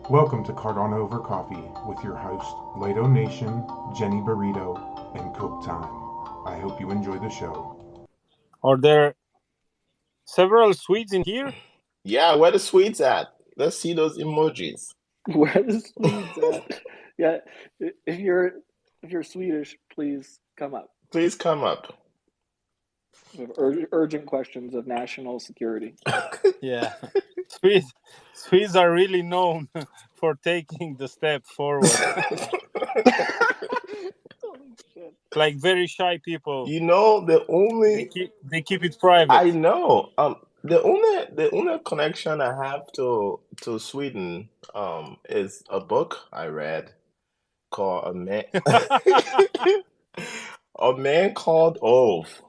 Welcome to Cardano Over Coffee with your host, Lido Nation, Jenny Burrito, and Cook Thyme. I hope you enjoy the show. Are there several Swedes in here? Yeah, where the Swedes at? Let's see those emojis. Where the Swedes at? Yeah, if you're Swedish, please come up. Please come up. We have urgent questions of national security. Yeah, Swedes are really known for taking the step forward. Holy shit. Like very shy people. You know, They keep it private. I know. The only connection I have to Sweden is a book I read called A Man Called Ove.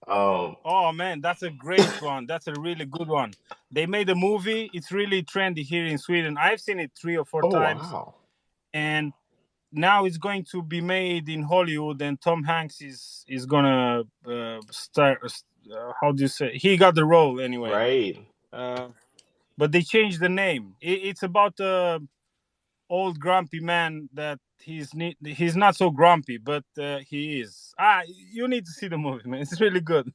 Oh man, that's a great one. That's a really good one. They made a movie. It's really trendy here in Sweden. I've seen it 3 or 4 times. Wow. And now it's going to be made in Hollywood, and Tom Hanks is gonna start. How do you say? He got the role anyway. Right. But they changed the name. It's about a old grumpy man that he's not so grumpy, but he is. You need to see the movie, man. It's really good.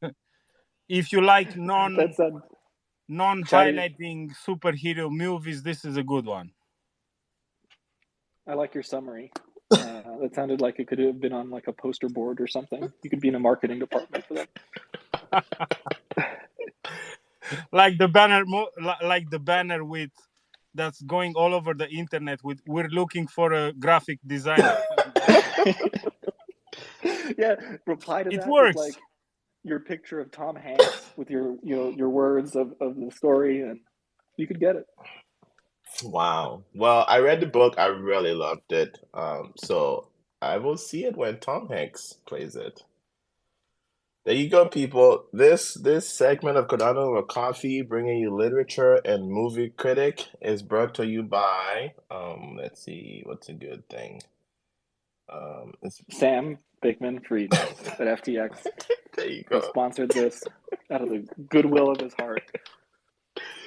If you like non-highlighting superhero movies, this is a good one. I like your summary. That sounded like it could have been on like a poster board or something. You could be in a marketing department for that. Like the banner with that's going all over the internet with "We're looking for a graphic designer." Yeah, reply to that. It works. With, like your picture of Tom Hanks with your words of the story, and you could get it. Wow. Well, I read the book. I really loved it. So I will see it when Tom Hanks plays it. There you go, people. This segment of Cardano Over Coffee, bringing you literature and movie critic, is brought to you by let's see, what's a good thing? It's Sam Bankman-Fried at FTX. There you go. Sponsored this out of the goodwill of his heart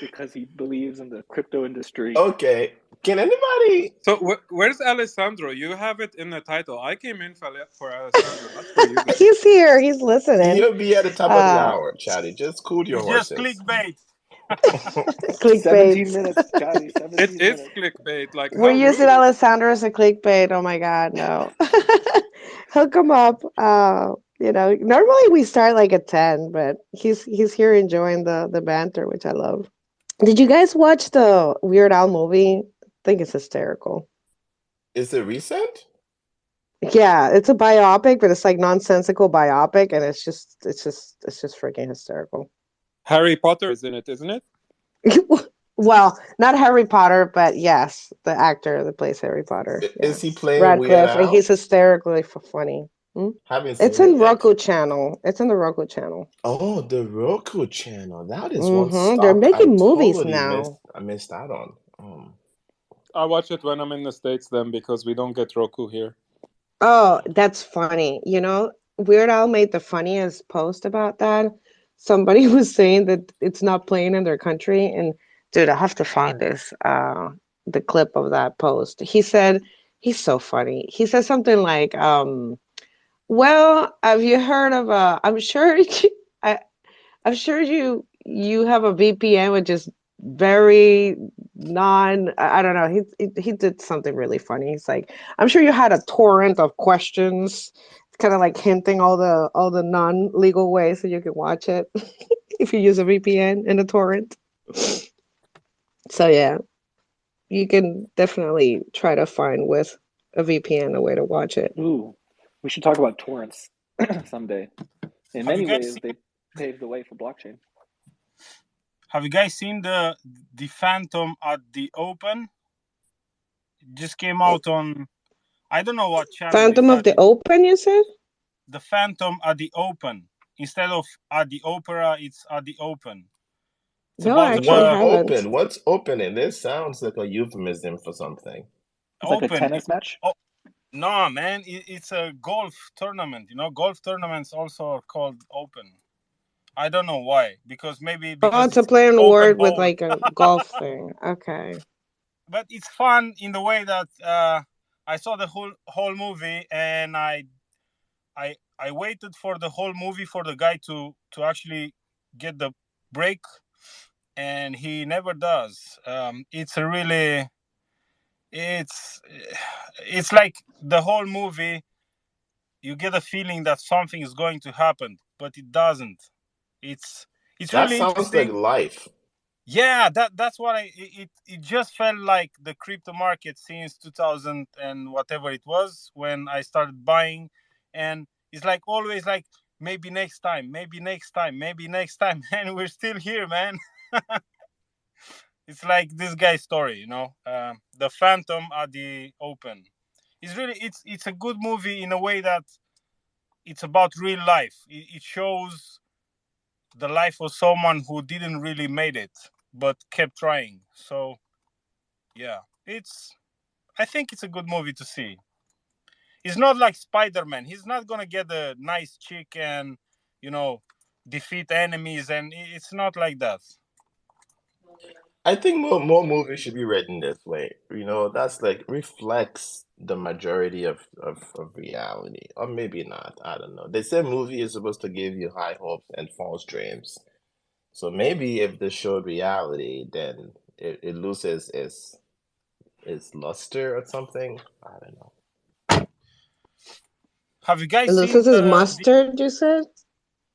because he believes in the crypto industry. Okay. Can anybody? So where's Alessandro? You have it in the title. I came in for Alessandro, not for you guys. He's here. He's listening. He'll be at the top of the hour, Chatty. Just cool your Just horses. clickbait. Clickbait. 17 minutes, Chatty. 17 It minutes. is clickbait. Like We're how using rude. Alessandro as a clickbait. Oh my God, no. He'll come up. Normally we start like at 10, but he's here enjoying the banter, which I love. Did you guys watch the Weird Al movie? I think it's hysterical. Is it recent? Yeah, it's a biopic, but it's like nonsensical biopic, and it's just freaking hysterical. Harry Potter is in it, isn't it? Well, not Harry Potter, but yes, the actor that plays Harry Potter. Is he playing Radcliffe, Weird and Al? he's hysterically funny. Haven't seen It's in it yet. Roku channel. It's in the Roku channel. Oh, the Roku channel. That is one They're stock making I movies totally now. missed out on. I watch it when I'm in the States then because we don't get Roku here. Oh, that's funny. Weird Al made the funniest post about that. Somebody was saying that it's not playing in their country, and dude, I have to find this the clip of that post. He said, he's so funny. He said something like, well, have you heard of I'm sure I'm sure you have a VPN, which is very I don't know. He did something really funny. He's like, I'm sure you had a torrent of questions, kind of like hinting all the non-legal ways that you can watch it if you use a VPN and a torrent. So yeah, you can definitely try to find with a VPN a way to watch it. Ooh, we should talk about torrents someday. In many ways, they paved the way for blockchain. Have you guys seen the Phantom at the Open? It just came out on, I don't know what channel. Phantom of the Open, you said? The Phantom at the Open. Instead of at the Opera, it's at the Open. It's No, I actually haven't. Open? What's opening? This sounds like a euphemism for something. It's like a tennis match? No, man. It's a golf tournament. Golf tournaments also are called Open. I don't know why. Because it's a play on word with like a golf thing. Okay. but it's fun in the way that I saw the whole movie, and I waited for the whole movie for the guy to actually get the break, and he never does. It's a really it's like the whole movie. You get a feeling that something is going to happen, but it doesn't. It's That really sounds like interesting. life. Yeah, that's what it just felt like the crypto market since 2000 and whatever it was when I started buying, and it's like always like maybe next time, maybe next time, maybe next time, and we're still here, man. It's like this guy's story, the Phantom at the Open. It's a good movie in a way that it's about real life. It shows the life of someone who didn't really made it but kept trying. So yeah, I think it's a good movie to see. It's not like Spider-Man. He's not gonna get a nice chick and defeat enemies, and it's not like that. I think more movies should be written this way. That's like reflects the majority of reality. Or maybe not. I don't know. They say movie is supposed to give you high hopes and false dreams. So maybe if this showed reality, then it loses its luster or something. I don't know. Have you guys And seen this is mustard, you said?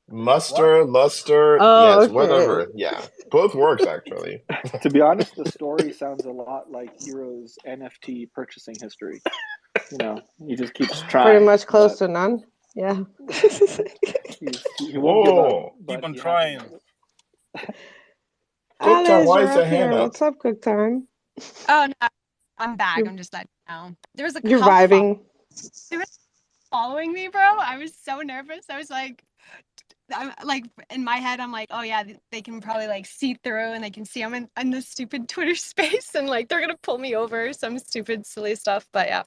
Muster, luster, Oh, yes, okay. whatever. Yeah, both works actually. To be honest, the story sounds a lot like Hero's NFT purchasing history. He just keeps trying. Pretty much close to none. Yeah. He won't give up. Keep on trying. Cook Thyme, Alice, why you're is your up hand here. up? What's up, Cook Time? Oh no, I'm back. I'm just letting you know. There was You're vibing. It was following me, bro. I was so nervous. I was like, I'm like in my head, I'm like, oh yeah, they can probably like see through, and they can see I'm in this stupid Twitter space, and like they're gonna pull me over, some stupid silly stuff. But yeah.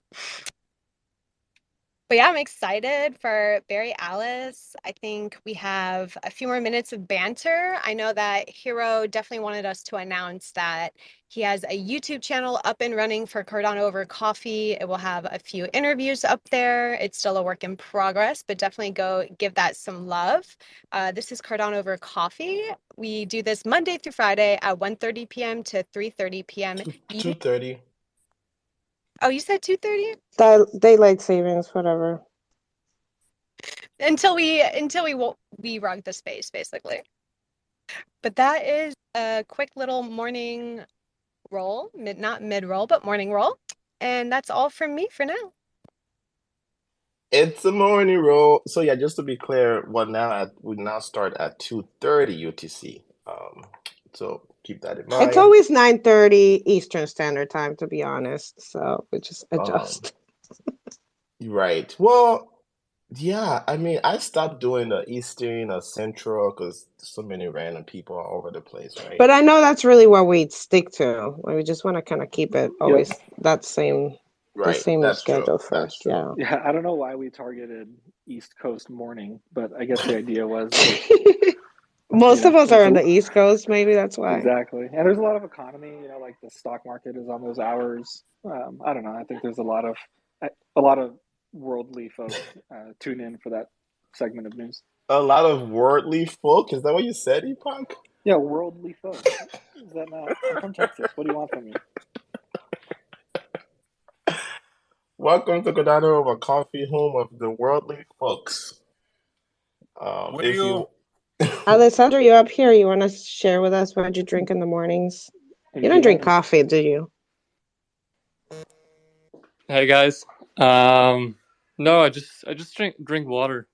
But yeah, I'm excited for Berry Alice. I think we have a few more minutes of banter. I know that Hero definitely wanted us to announce that he has a YouTube channel up and running for Cardano Over Coffee. It will have a few interviews up there. It's still a work in progress, but definitely go give that some love. This is Cardano Over Coffee. We do this Monday through Friday at 1:30 p.m. to 3:30 p.m. 2:30. Oh, you said 2:30? Daylight savings, whatever. Until we rug the space, basically. But that is a quick little morning roll, not mid roll, but morning roll, and that's all from me for now. It's a morning roll. So yeah, just to be clear, we now start at 2:30 UTC. So keep that in mind. It's always 9:30 Eastern Standard Time, to be honest. So we just adjust. Right. Well, yeah. I mean, I stopped doing the Eastern or Central because so many random people are all over the place, right? But I know that's really what we stick to. We just want to kind of keep it always that same. Right. The same That's schedule true. first. Yeah. Yeah. I don't know why we targeted East Coast morning, but I guess the idea was most of us are on the East Coast. Maybe that's why. Exactly. And there's a lot of economy. Like the stock market is on those hours. I don't know. I think there's a lot of worldly folk tune in for that segment of news. A lot of worldly folk? Is that what you said, Epoch? Yeah, worldly folk. Is that not? I'm from Texas. What do you want from me? Welcome to Cardano Over Coffee, home of the worldly folks. Alessandro, you're up here. You want to share with us what you drink in the mornings? You don't drink coffee, do you? Hey guys. No, I just drink water.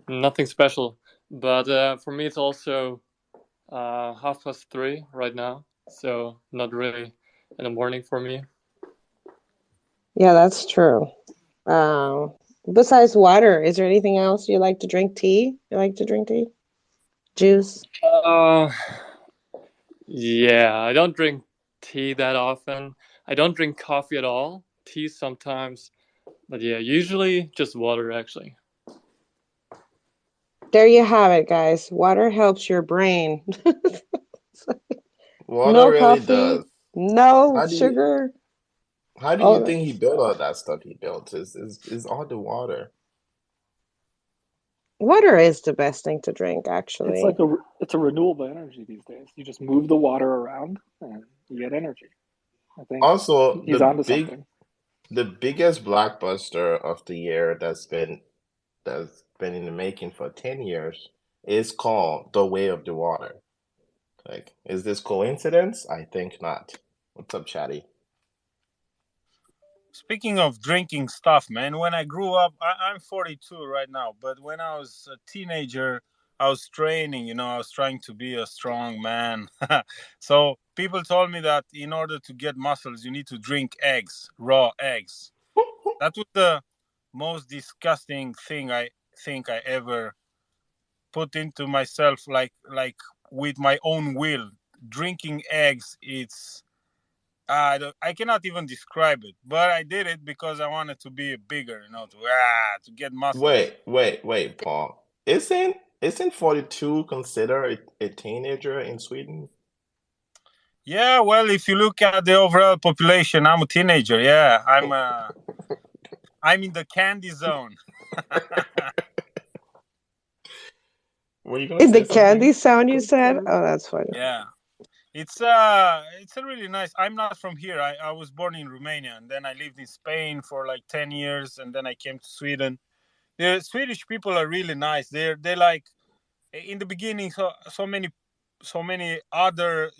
Nothing special. But for me, it's also 3:30 right now, so not really in the morning for me. Yeah, that's true. Besides water, is there anything else you like to drink? Tea? You like to drink tea? Juice? Yeah, I don't drink tea that often. I don't drink coffee at all. Tea sometimes. But yeah, usually just water, actually. There you have it, guys. Water helps your brain. Water no really coffee, does. No How do you sugar. how do you Oh, think he built all that stuff he built? Is all the water. water is the best thing to drink, It's actually. like it's a renewable energy these days. You just move the water around and you get energy. I think Also, he's onto something. the biggest blockbuster of the year that's been in the making for 10 years is called The Way of the Water. Like, is this coincidence? I think not. What's up, Chatty? Speaking of drinking stuff, man, when I grew up, I'm 42 right now, but when I was a teenager, I was training, I was trying to be a strong man. So people told me that in order to get muscles, you need to drink eggs, raw eggs. That was the most disgusting thing I think I ever put into myself, like with my own will. Drinking eggs, it's I cannot even describe it, but I did it because I wanted to be bigger, to get muscles. Wait, Paul. Isn't 42 considered a teenager in Sweden? Yeah, well, if you look at the overall population, I'm a teenager. Yeah, I'm in the candy zone. Were you gonna In the say something? candy sound you Cook said? Thyme? Oh, that's funny. Yeah, it's a really nice. I'm not from here. I was born in Romania, and then I lived in Spain for like 10 years, and then I came to Sweden. The Swedish people are really nice. They're like in the beginning, so many other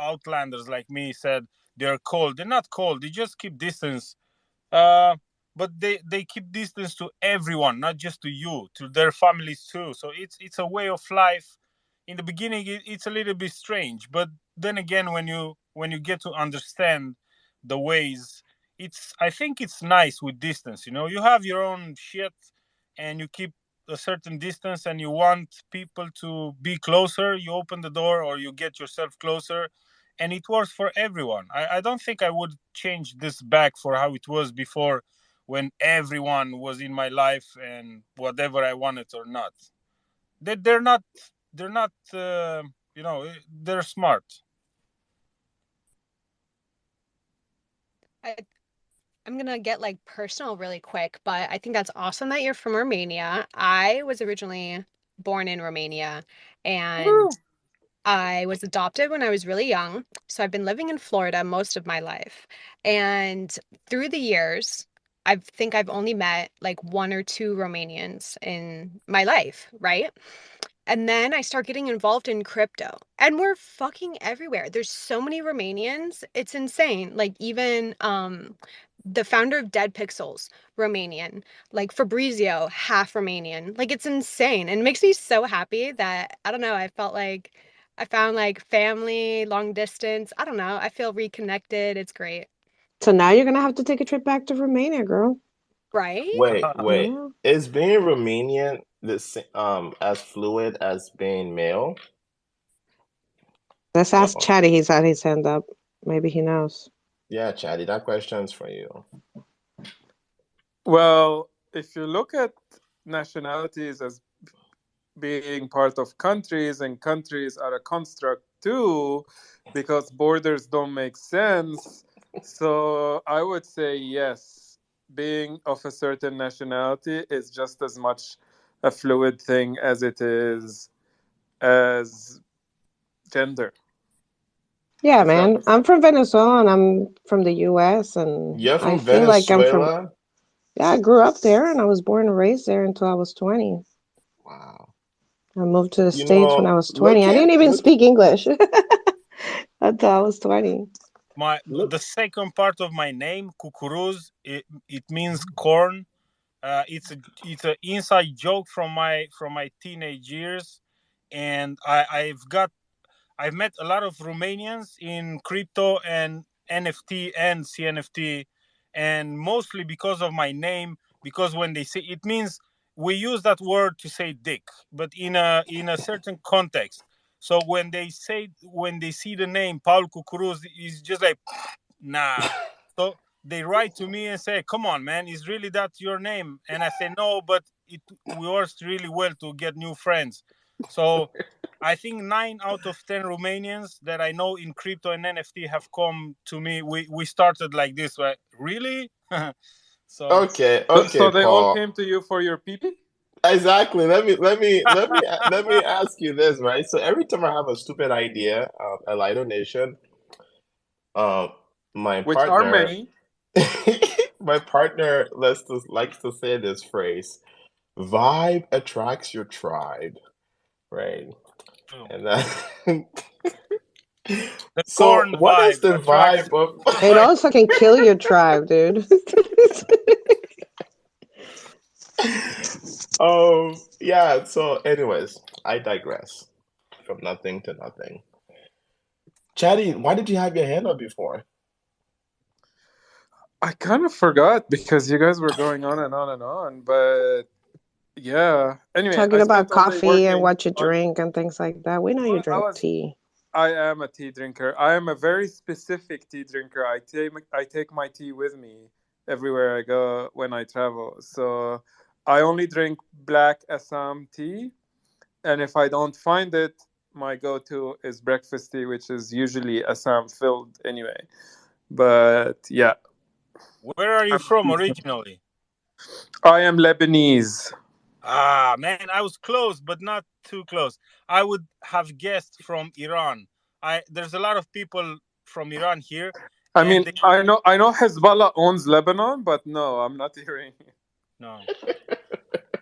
outlanders like me said they're cold. They're not cold. They just keep distance. uh but they keep distance to everyone, not just to you, to their families too. So it's a way of life. In the beginning, it's a little bit strange, but then again, when you get to understand the ways, I think it's nice with distance. You have your own shit, and you keep a certain distance, and you want people to be closer. You open the door, or you get yourself closer, and it works for everyone. I don't think I would change this back for how it was before, when everyone was in my life and whatever I wanted or not. They're not they're smart. I, I'm gonna get like personal really quick, but I think that's awesome that you're from Romania. I was originally born in Romania, and Woo. I was adopted when I was really young. So I've been living in Florida most of my life. And through the years, I think I've only met like one or two Romanians in my life, right? And then I start getting involved in crypto, and we're fucking everywhere. There's so many Romanians. It's insane. Like even the founder of Dead Pixels, Romanian. Like Fabrizio, half Romanian. Like it's insane. And it makes me so happy that I don't know, I felt like I found like family, long distance. I don't know. I feel reconnected. It's great. So now you're gonna have to take a trip back to Romania, girl. Right? Wait. Yeah. Is being Romanian as fluid as being male? Let's ask Uh-oh. Chatty. He's had his hand up. Maybe he knows. Yeah, Chatty, that question's for you. Well, if you look at nationalities as being part of countries, and countries are a construct too, because borders don't make sense. So I would say yes, being of a certain nationality is just as much a fluid thing as it is as gender. Yeah, If that man. makes I'm sense. from Venezuela and I'm from the US, and You're I from feel like I'm from, Venezuela? yeah, I grew up there and I was born and raised there until I was 20. Wow. I moved to the You States when I know, was 20. I didn't even look speak English until I was 20. The look second part of my name, kukuruz, it means corn. It's a inside joke from my teenage years, and I've met a lot of Romanians in crypto and NFT and CNFT, and mostly because of my name. Because when they say it means, we use that word to say dick, but in a certain context. So when they see the name Paul Cucuruz, it's just like, nah. So they write to me and say, "Come on, man, is really that your name?" And I say, "No, but it works really well to get new friends." So I think 9 out of 10 Romanians that I know in crypto and NFT have come to me. We started like this, right? Really? So it's So they all Paul. came to you for your PP? Exactly. Let me ask you this, right? So every time I have a stupid idea, a Lido Nation, uh, my Which are partner, many. my partner likes to say this phrase: "Vibe attracts your tribe," right? true. And that. The So, corn what is vibe the attracts vibe of? It also can kill your tribe, dude. Yeah. So, anyways, I digress from nothing to nothing. Chatty, why did you have your hand up before? I kind of forgot because you guys were going on and on and on, but yeah. Anyway, Talking I about spent all day coffee and working what you on. drink and things like that. We know you Well, drink tea. I am a tea drinker. I am a very specific tea drinker. I take my tea with me everywhere I go when I travel. So I only drink black Assam tea, and if I don't find it, my go-to is breakfast tea, which is usually Assam filled anyway. But yeah, Where are you from originally? I am Lebanese. Ah, man, I was close, but not too close. I would have guessed from Iran. There's a lot of people from Iran here, I and mean, I know Hezbollah owns Lebanon, but no, I'm not hearing. no,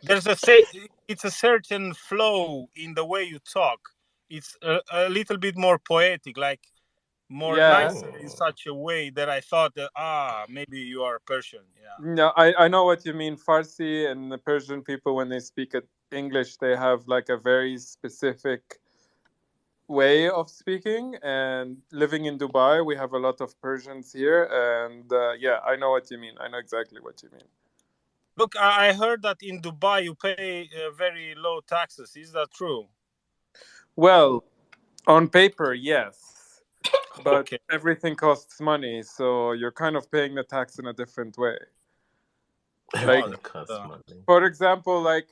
it's a certain flow in the way you talk. It's a little bit more poetic, like more Yeah, nicer in such a way that I thought that maybe you are Persian. Yeah. no, I know what you mean. Farsi and the Persian people, when they speak English, they have like a very specific way of speaking. And living in Dubai, we have a lot of Persians here, and yeah, I know what you mean. I know exactly what you mean. Look, I heard that in Dubai you pay very low taxes. Is that true? Well, on paper, yes, but Okay. everything costs money, so you're kind of paying the tax in a different way. Like, Everything costs money. for example, like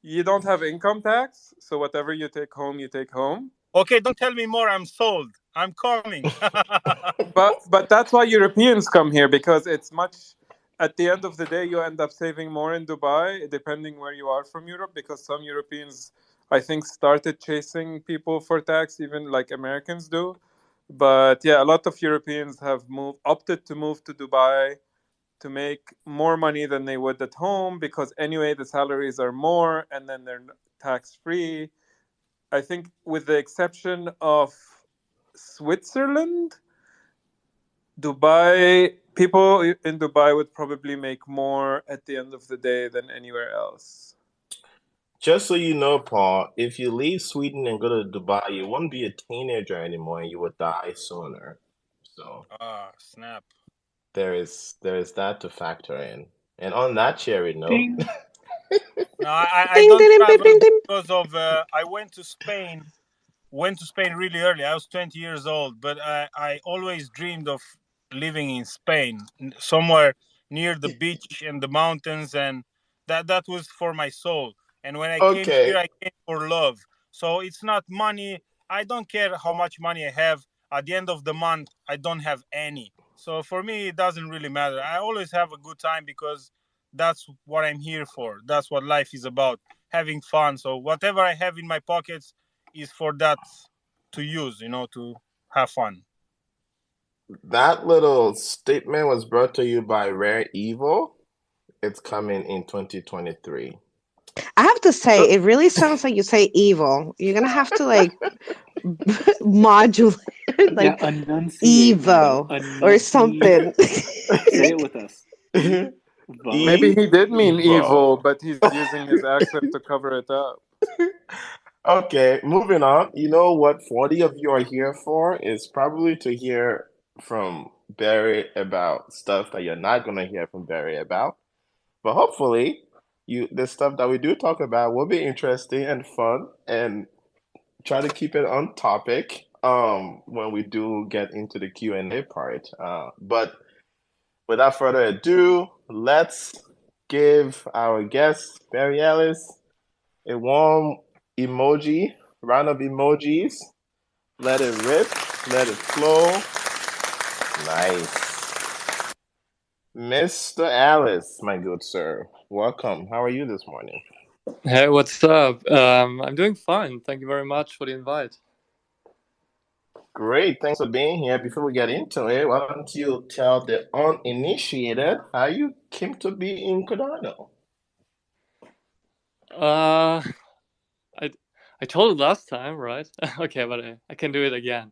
you don't have income tax, so whatever you take home, you take home. Okay, don't tell me more. I'm sold. I'm coming. But that's why Europeans come here, because it's much. At the end of the day, you end up saving more in Dubai, depending where you are from Europe, because some Europeans, I think, started chasing people for tax, even like Americans do. But yeah, a lot of Europeans have opted to move to Dubai to make more money than they would at home, because anyway the salaries are more and then they're tax free. I think with the exception of Switzerland, people in Dubai would probably make more at the end of the day than anywhere else. Just so you know, Paul, if you leave Sweden and go to Dubai, you won't be a teenager anymore and you would die sooner. So snap. there is that to factor in. And on that cherry note, Ding. No, I Ding, don't ding, ding, travel ding, ding. because of I went to Spain. Went to Spain really early. I was 20 years old, but I always dreamed of living in Spain, somewhere near the beach and the mountains, and that was for my soul. And when I came here, okay, I came for love. So it's not money. I don't care how much money I have. At the end of the month, I don't have any. So for me, it doesn't really matter. I always have a good time because that's what I'm here for. That's what life is about, having fun. So whatever I have in my pockets is for that to use, to have fun. that little statement was brought to you by Rare Evil. It's coming in 2023. I have to say, it really sounds like you say evil. You're gonna have to like modulate, like enunciate, Evo madam. or something. Say it with us. Maybe he did mean evil, Evil. but he's using his accent to cover it up. Okay, moving on. You know what 40 of you are here for is probably to hear from Barry about stuff that you're not going to hear from Barry about. But hopefully, the stuff that we do talk about will be interesting and fun, and try to keep it on topic when we do get into the Q&A part. But without further ado, let's give our guest, Barry Ellis, a warm emoji Round of emojis. Let it rip. Let it flow. Nice. Mr. Alice, my good sir. Welcome. How are you this morning? Hey, what's up? I'm doing fine. Thank you very much for the invite. Great. Thanks for being here. Before we get into it, why don't you tell the uninitiated how you came to be in Cardano? I told it last time, right? Okay, but I can do it again.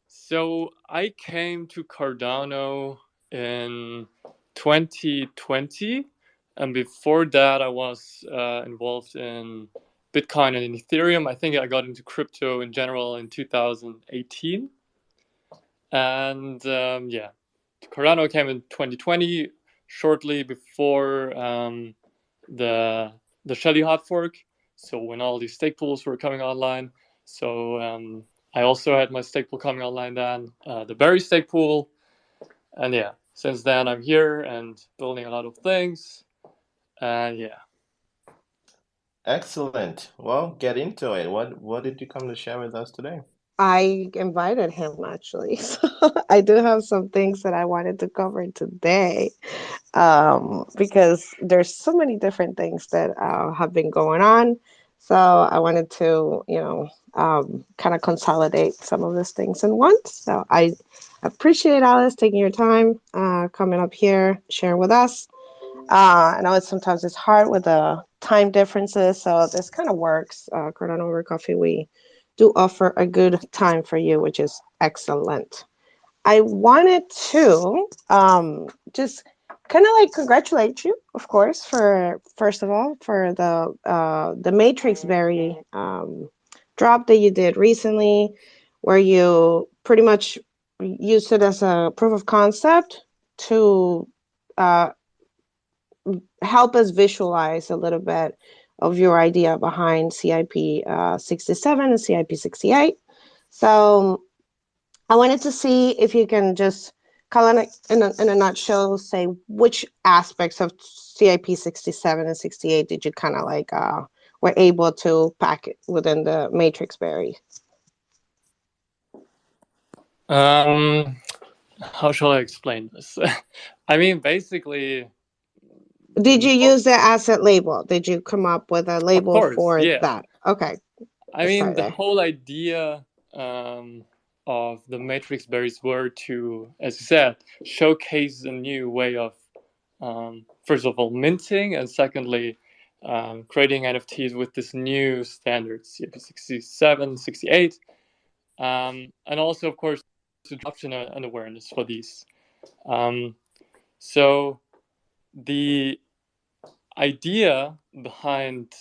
So I came to Cardano in 2020, and before that I was involved in Bitcoin and Ethereum. I think I got into crypto in general in 2018, and Cardano came in 2020, shortly before the Shelly hot fork. So when all these stake pools were coming online, so I also had my stake pool coming online then, the Berry stake pool, and yeah, since then I'm here and building a lot of things, and yeah. Excellent. Well, get into it. What did you come to share with us today? I invited him actually. So I do have some things that I wanted to cover today, because there's so many different things that have been going on. So I wanted to, kind of consolidate some of these things in once. So I appreciate Alice taking your time coming up here, sharing with us. I know sometimes it's hard with the time differences, so this kind of works. Cardano Over Coffee, we do offer a good time for you, which is excellent. I wanted to just kind of like congratulate you, of course, for first of all for the Matrix Berry drop that you did recently, where you pretty much used it as a proof of concept to help us visualize a little bit of your idea behind CIP 67 and CIP 68. So I wanted to see if you can just kind of in a nutshell say which aspects of CIP 67 and 68 did you kind of like were able to pack it within the Matrix Berry. How shall I explain this? I mean, basically, did you use the asset label? Did you come up with a label for that? Okay. I mean, the whole idea of the Matrix Berries were to, as you said, showcase a new way of, first of all, minting, and secondly, creating NFTs with this new standard, CIP 67, 68, and also, of course, adoption and awareness for these. So the idea behind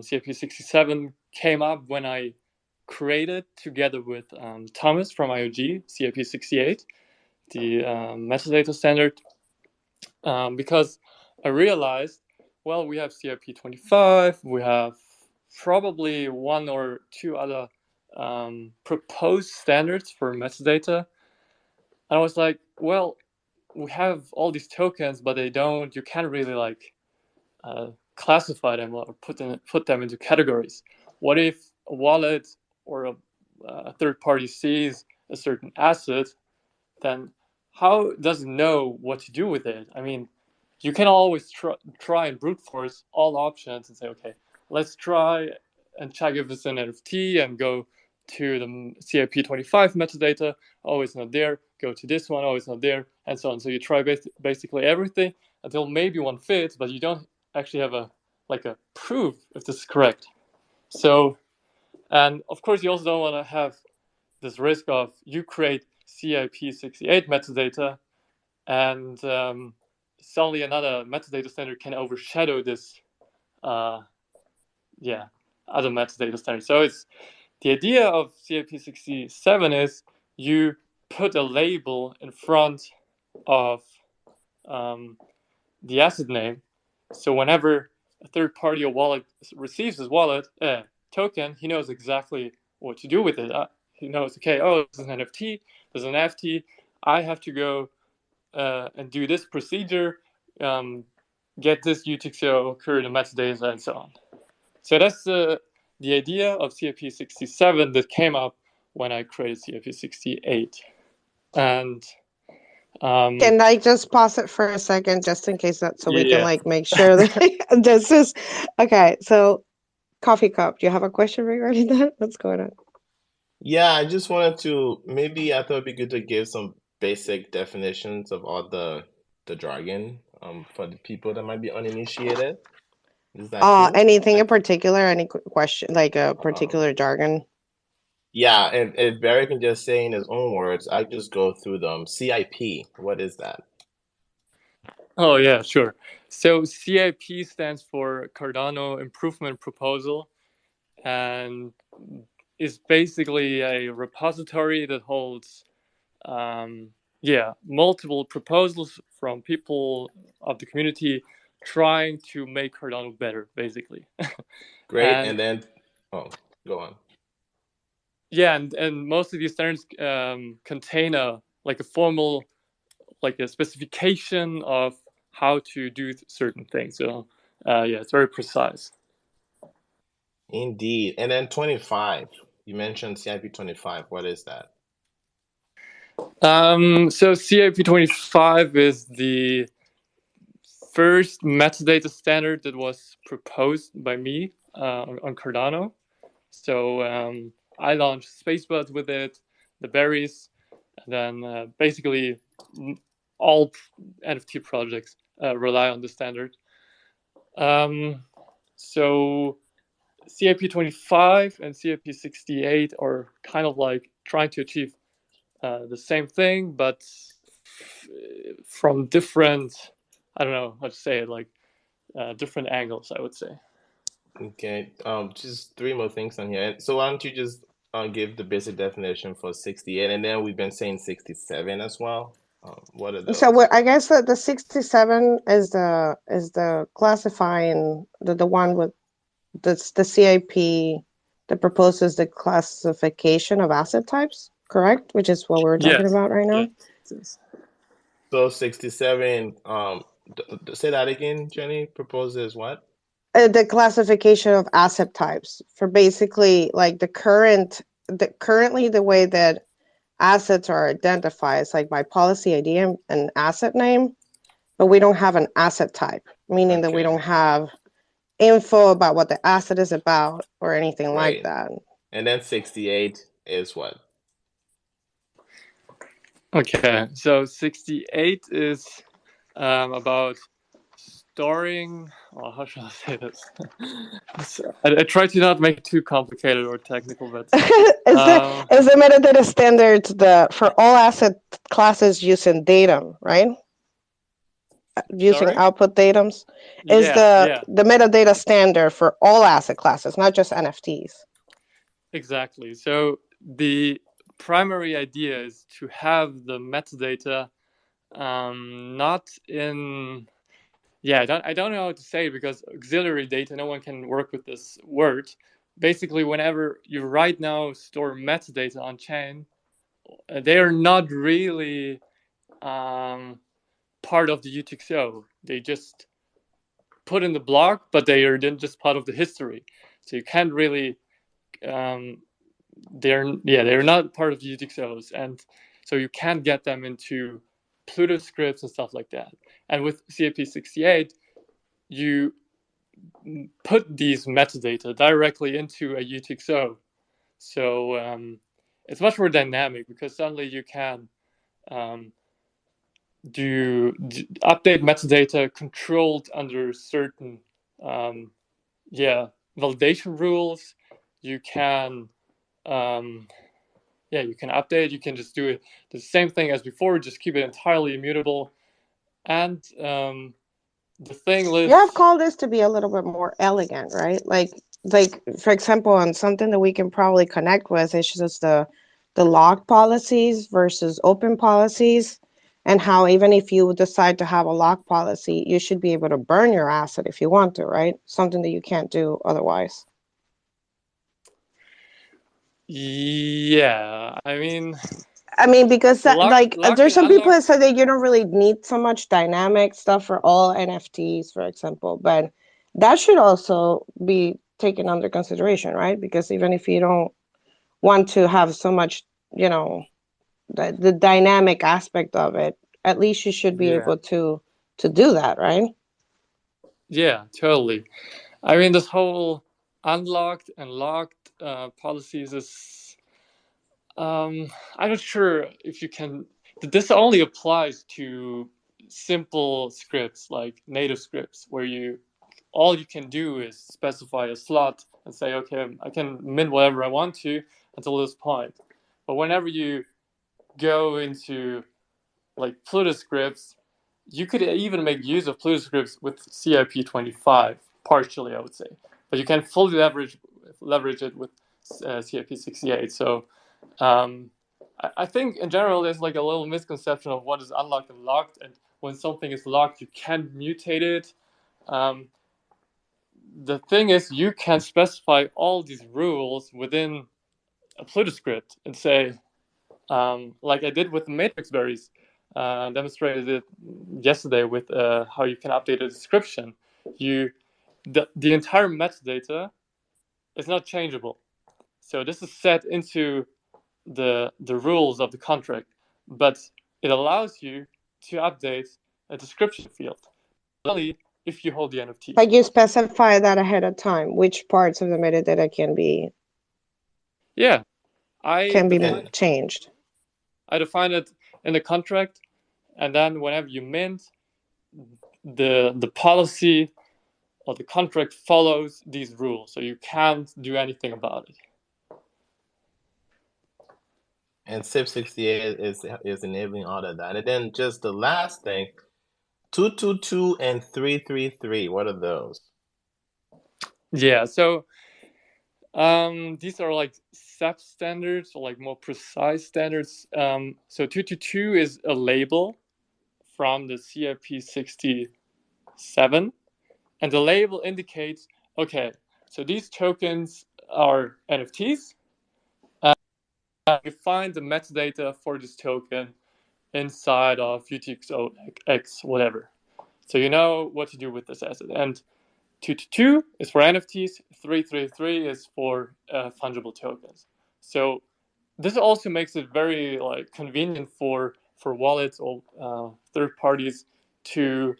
CIP 67 came up when I created, together with Thomas from IOG, CIP 68, the metadata standard, because I realized, well, we have CIP 25, we have probably one or two other proposed standards for metadata. And I was like, well, we have all these tokens, but you can't really like classify them or put them into categories. What if a wallet or a third party sees a certain asset, then how does it know what to do with it? I mean, you can always try and brute force all options and say, okay, let's try and check if it's an NFT and go to the CIP 25 metadata. Oh, it's not there. Go to this one. Oh, it's not there, and so on. So you try basically everything until maybe one fits, but you don't actually have a proof if this is correct. So, and of course, you also don't want to have this risk of you create CIP 68 metadata, and suddenly another metadata standard can overshadow this, other metadata standard. So it's the idea of CIP 67 is you put a label in front of the asset name, so whenever a third party or wallet receives this wallet token, he knows exactly what to do with it. He knows, okay, oh, this is an NFT, there's an NFT, I have to go and do this procedure, get this UTXO, create the metadata, and so on. So that's the the idea of CIP67 that came up when I created CIP68. And can I just pause it for a second, just in case that, so we can yeah. like make sure that this is okay. So, Coffee Cup, do you have a question regarding that? What's going on? Yeah, I just wanted to maybe I thought it'd be good to give some basic definitions of all the jargon for the people that might be uninitiated. Is that cool? Anything in particular? Any question, like a Um, particular jargon? yeah, and if Barry can just say in his own words, I just go through them. CIP, what is that? Oh, yeah, sure. So CIP stands for Cardano Improvement Proposal, and is basically a repository that holds multiple proposals from people of the community trying to make Cardano better, basically. Great, and then go on. Yeah, and most of these standards contain a formal, like a specification of how to do certain things. So it's very precise. Indeed. And then 25, you mentioned CIP 25. What is that? So CIP 25 is the first metadata standard that was proposed by me on Cardano. So I launched SPACE BUDZ with it, the berries, and then basically all NFT projects rely on the standard. So CIP 25 and CIP 68 are kind of like trying to achieve the same thing, but from different, I don't know how to say it, like different angles, I would say. Okay, just three more things on here. So why don't you just give the basic definition for 68, and then we've been saying 67 as well. What are those? So I guess that the 67 is the classifying the one with the CIP that proposes the classification of asset types, correct? Which is what we're talking about right now. Yes. So 67. Say that again, Jenny. Proposes what? The classification of asset types for basically like currently the way that assets are identified is like by policy ID and asset name, but we don't have an asset type, meaning that we don't have info about what the asset is about or anything like that. And then 68 is what? Okay, so 68 is about storing, how should I say this? I try to not make it too complicated or technical, but is the metadata standard for all asset classes using datum, right? Using output datums is the metadata standard for all asset classes, not just NFTs. Exactly. So the primary idea is to have the metadata not in I don't know how to say it because auxiliary data, no one can work with this word. Basically, whenever you right now store metadata on chain, they are not really part of the UTXO. They just put in the block, but they are then just part of the history. So you can't really they're not part of the UTXOs, and so you can't get them into Pluto scripts and stuff like that. And with CIP68, you put these metadata directly into a UTXO. So it's much more dynamic because suddenly you can do update metadata controlled under certain validation rules. You can you can update, you can just do it the same thing as before, just keep it entirely immutable. And the thing lives. You have called this to be a little bit more elegant, right? Like for example, on something that we can probably connect with, it's just the locked policies versus open policies, and how even if you decide to have a lock policy, you should be able to burn your asset if you want to, right? Something that you can't do otherwise. Yeah, I mean, because there's some people that say that you don't really need so much dynamic stuff for all NFTs, for example, but that should also be taken under consideration, right? Because even if you don't want to have so much, the dynamic aspect of it, at least you should be able to do that, right? Yeah, totally. I mean, this whole unlocked and locked policies is, I'm not sure if you can. This only applies to simple scripts like native scripts, where all you can do is specify a slot and say, okay, I can mint whatever I want to until this point. But whenever you go into like Pluto scripts, you could even make use of Pluto scripts with CIP25, partially, I would say. But you can fully leverage it with CIP68. So I think in general there's like a little misconception of what is unlocked and locked, and when something is locked, you can't mutate it. The thing is, you can specify all these rules within a Pluto script and say, like I did with the matrix berries, demonstrated it yesterday with how you can update a description. The entire metadata is not changeable. So this is set into the rules of the contract, but it allows you to update a description field only if you hold the NFT. Like you specify that ahead of time, which parts of the metadata can be changed. I define it in the contract, and then whenever you mint, the policy or the contract follows these rules, so you can't do anything about it. And CIP68 is enabling all of that. And then just the last thing, 222 and 333. What are those? Yeah, so these are like SAP standards, or like more precise standards. So 222 is a label from the CIP67, and the label indicates, okay, so these tokens are NFTs. You find the metadata for this token inside of UTXOX, whatever. So you know what to do with this asset. And 222 is for NFTs, 333 is for fungible tokens. So this also makes it very convenient for wallets or third parties to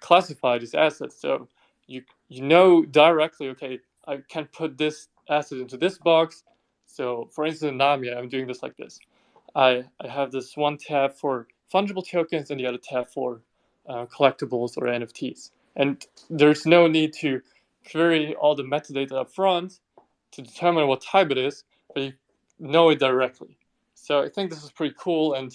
classify these assets. So you know directly, okay, I can put this asset into this box. So for instance, in Namia, I'm doing this like this. I have this one tab for fungible tokens and the other tab for collectibles or NFTs. And there's no need to query all the metadata up front to determine what type it is, but you know it directly. So I think this is pretty cool, and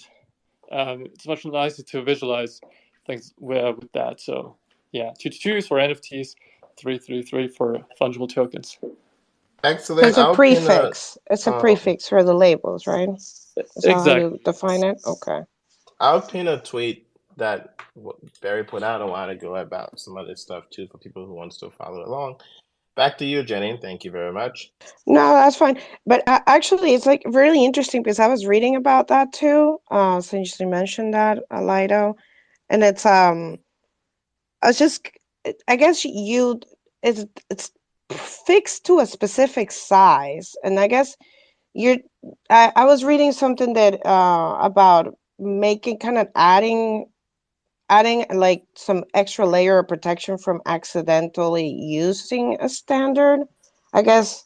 it's much nicer to visualize things with that. So yeah, 222 is for NFTs, 333 for fungible tokens. Excellent. It's a prefix. It's a prefix for the labels, right? Is that how you define it? Okay. I'll pin a tweet that Barry put out a while ago about some other stuff too for people who want to follow along. Back to you, Jenny. Thank you very much. No, that's fine. But actually, it's like really interesting because I was reading about that too. Since you mentioned that, Lido, and it's I guess it's fixed to a specific size, and I guess I was reading something that about making kind of adding like some extra layer of protection from accidentally using a standard, I guess.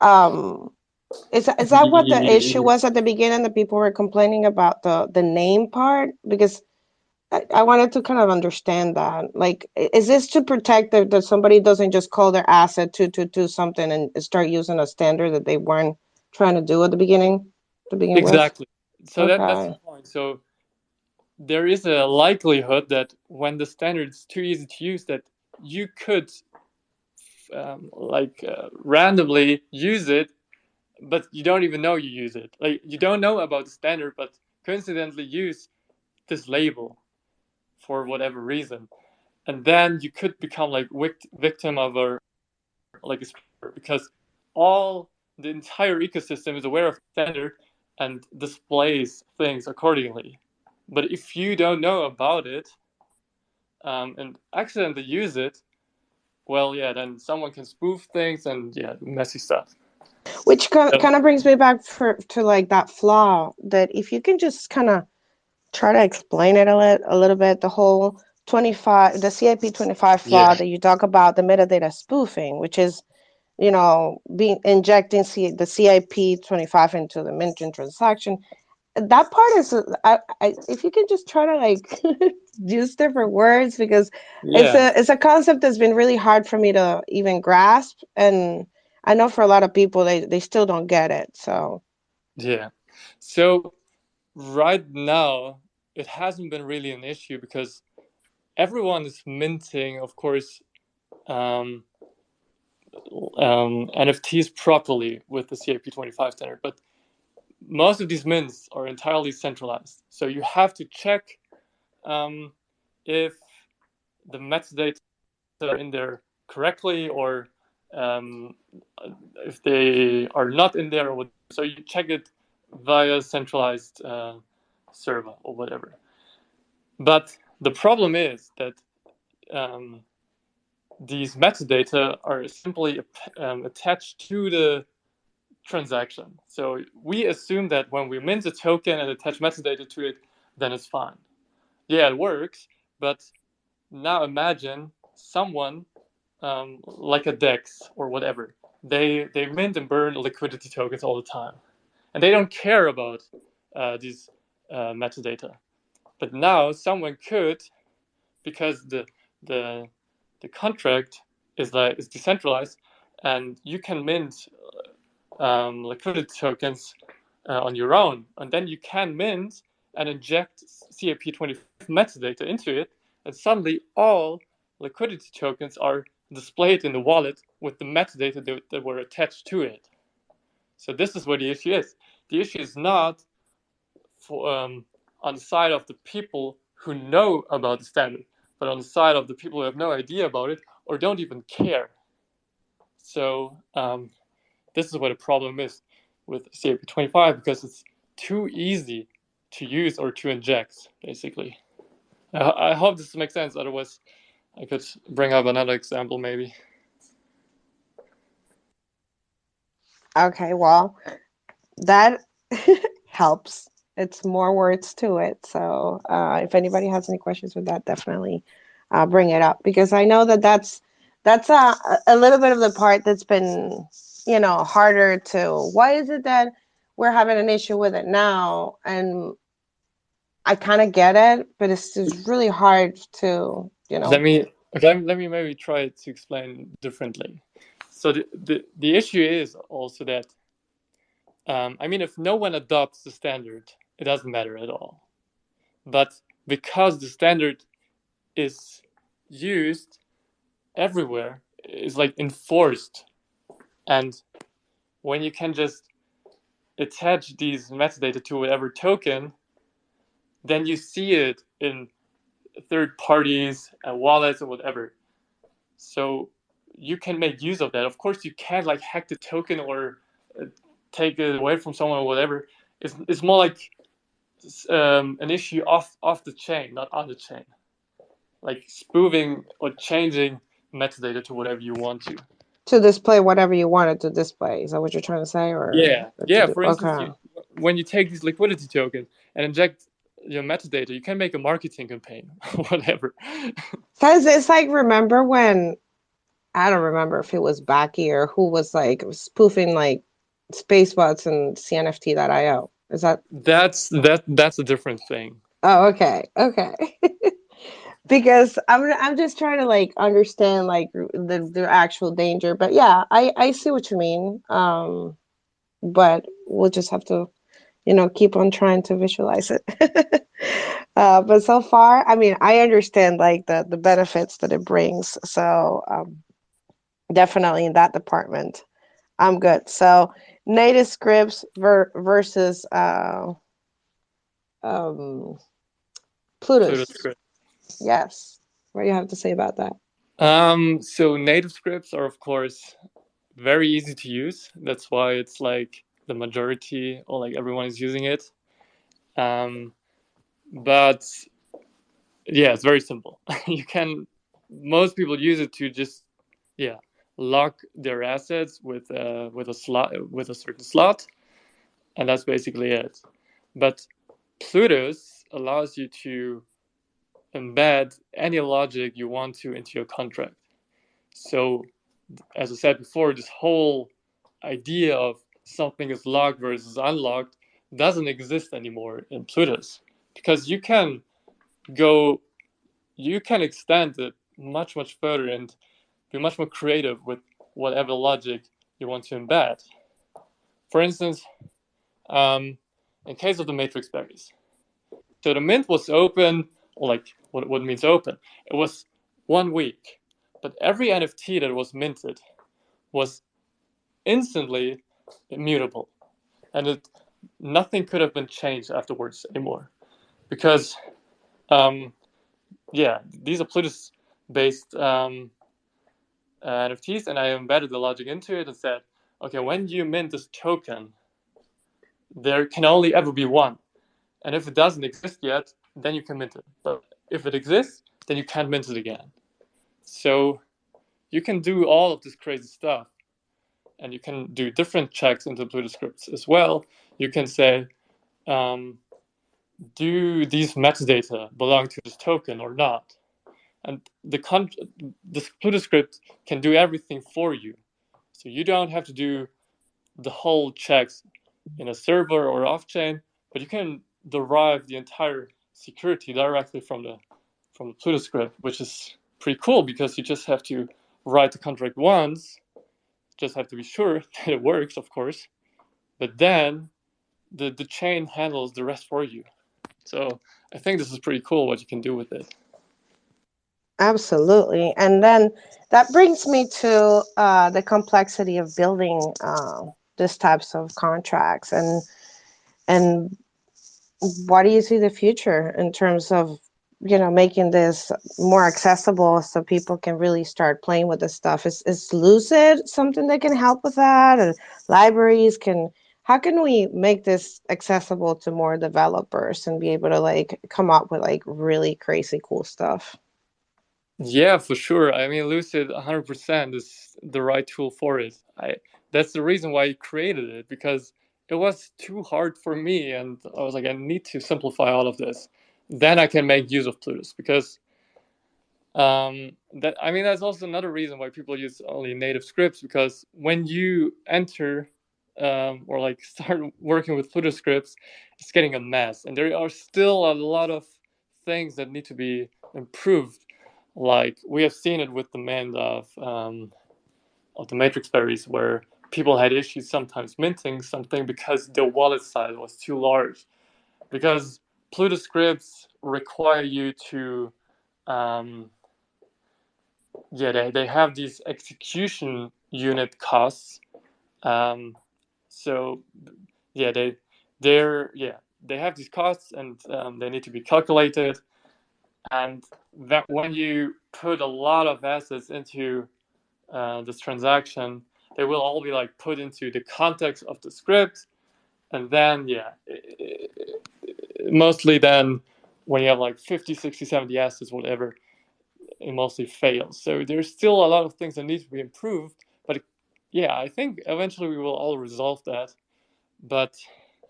Is that what the issue was at the beginning, that people were complaining about the name part? Because I wanted to kind of understand that. Like, is this to protect that somebody doesn't just call their asset 222 something and start using a standard that they weren't trying to do at the beginning? Exactly. So okay. that's the point. So there is a likelihood that when the standard is too easy to use, that you could randomly use it, but you don't even know you use it. Like, you don't know about the standard, but coincidentally use this label for whatever reason, and then you could become like victim of a because the entire ecosystem is aware of the standard and displays things accordingly. But if you don't know about it and accidentally use it, well, yeah, then someone can spoof things and messy stuff. Which kind of brings me back to like that flaw, that if you can just kind of try to explain it a little bit, the whole the CIP 25 flaw that you talk about, the metadata spoofing, which is, injecting the CIP 25 into the minting transaction. That part is, if you can just try to like use different words, because it's a concept that's been really hard for me to even grasp, and I know for a lot of people they still don't get it. So right now it hasn't been really an issue because everyone is minting, of course, NFTs properly with the CIP25 standard, but most of these mints are entirely centralized. So you have to check if the metadata are in there correctly, or if they are not in there. So you check it via centralized server or whatever. But the problem is that these metadata are simply attached to the transaction. So we assume that when we mint a token and attach metadata to it, then it's fine. Yeah, it works, but now imagine someone like a DEX or whatever. They mint and burn liquidity tokens all the time, and they don't care about these metadata. But now someone could, because the contract is decentralized, and you can mint liquidity tokens on your own, and then you can mint and inject CIP25 metadata into it, and suddenly all liquidity tokens are displayed in the wallet with the metadata that were attached to it. So this is what the issue is. The issue is not for on the side of the people who know about the standard, but on the side of the people who have no idea about it or don't even care. So this is what the problem is with CIP25, because it's too easy to use or to inject, basically. I hope this makes sense. Otherwise, I could bring up another example, maybe. Okay, well, that helps. It's more words to it. So if anybody has any questions with that, definitely bring it up, because I know that's a little bit of the part that's been, harder to. Why is it that we're having an issue with it now? And I kind of get it, but it's just really hard to, Let me maybe try to explain differently. So the issue is also that if no one adopts the standard, it doesn't matter at all. But because the standard is used everywhere, is like enforced, and when you can just attach these metadata to whatever token, then you see it in third parties and wallets or whatever. So you can make use of that. Of course, you can't like hack the token or take it away from someone or whatever. It's more like an issue off the chain, not on the chain. Like spoofing or changing metadata to whatever you want to display whatever you wanted to display. Is that what you're trying to say? Or for instance, when you take these liquidity tokens and inject your metadata, you can make a marketing campaign or whatever. Because it's like, remember when, I don't remember if it was Backy or who was like spoofing like SPACE BUDZ and CNFT.io. Is that's a different thing. Oh, okay. Because I'm just trying to like understand like the actual danger. But yeah, I see what you mean. But we'll just have to, keep on trying to visualize it. But so far, I understand like the benefits that it brings. So definitely in that department, I'm good. So native scripts versus Pluto script. Yes. What do you have to say about that? So native scripts are, of course, very easy to use. That's why it's like the majority or like everyone is using it. But yeah, it's very simple. Most people use it to just lock their assets with a certain slot, and that's basically it. But Plutus allows you to embed any logic you want to into your contract. So, as I said before, this whole idea of something is locked versus unlocked doesn't exist anymore in Plutus, because you can extend it much further and be much more creative with whatever logic you want to embed. For instance, in case of the matrix berries, so the mint was open, or like what means open? It was 1 week, but every NFT that was minted was instantly immutable, and nothing could have been changed afterwards anymore, because these are Plutus-based NFTs, and I embedded the logic into it and said, okay, when you mint this token, there can only ever be one, and if it doesn't exist yet, then you can mint it. But if it exists, then you can't mint it again. So you can do all of this crazy stuff, and you can do different checks into Plutus scripts as well. You can say, do these metadata belong to this token or not? And the Plutus script can do everything for you. So you don't have to do the whole checks in a server or off-chain, but you can derive the entire security directly from the Plutus script, which is pretty cool, because you just have to write the contract once, just have to be sure that it works, of course, but then the chain handles the rest for you. So I think this is pretty cool what you can do with it. Absolutely. And then that brings me to the complexity of building these types of contracts. And what do you see the future in terms of, making this more accessible so people can really start playing with this stuff? Is LUCID something that can help with that? Or libraries how can we make this accessible to more developers and be able to come up with really crazy cool stuff? Yeah, for sure. I mean, LUCID 100% is the right tool for it. That's the reason why I created it, because it was too hard for me, and I was like, I need to simplify all of this. Then I can make use of Plutus, because that's also another reason why people use only native scripts, because when you enter or start working with Plutus scripts, it's getting a mess, and there are still a lot of things that need to be improved. Like we have seen it with the mint of the matrix berries, where people had issues sometimes minting something because their wallet size was too large, because Plutus scripts require you to they have these execution unit costs. So they have these costs, and they need to be calculated. And that when you put a lot of assets into this transaction, they will all be put into the context of the script, and then mostly then when you have 50, 60, 70 assets, whatever, it mostly fails. So there's still a lot of things that need to be improved, but I think eventually we will all resolve that. But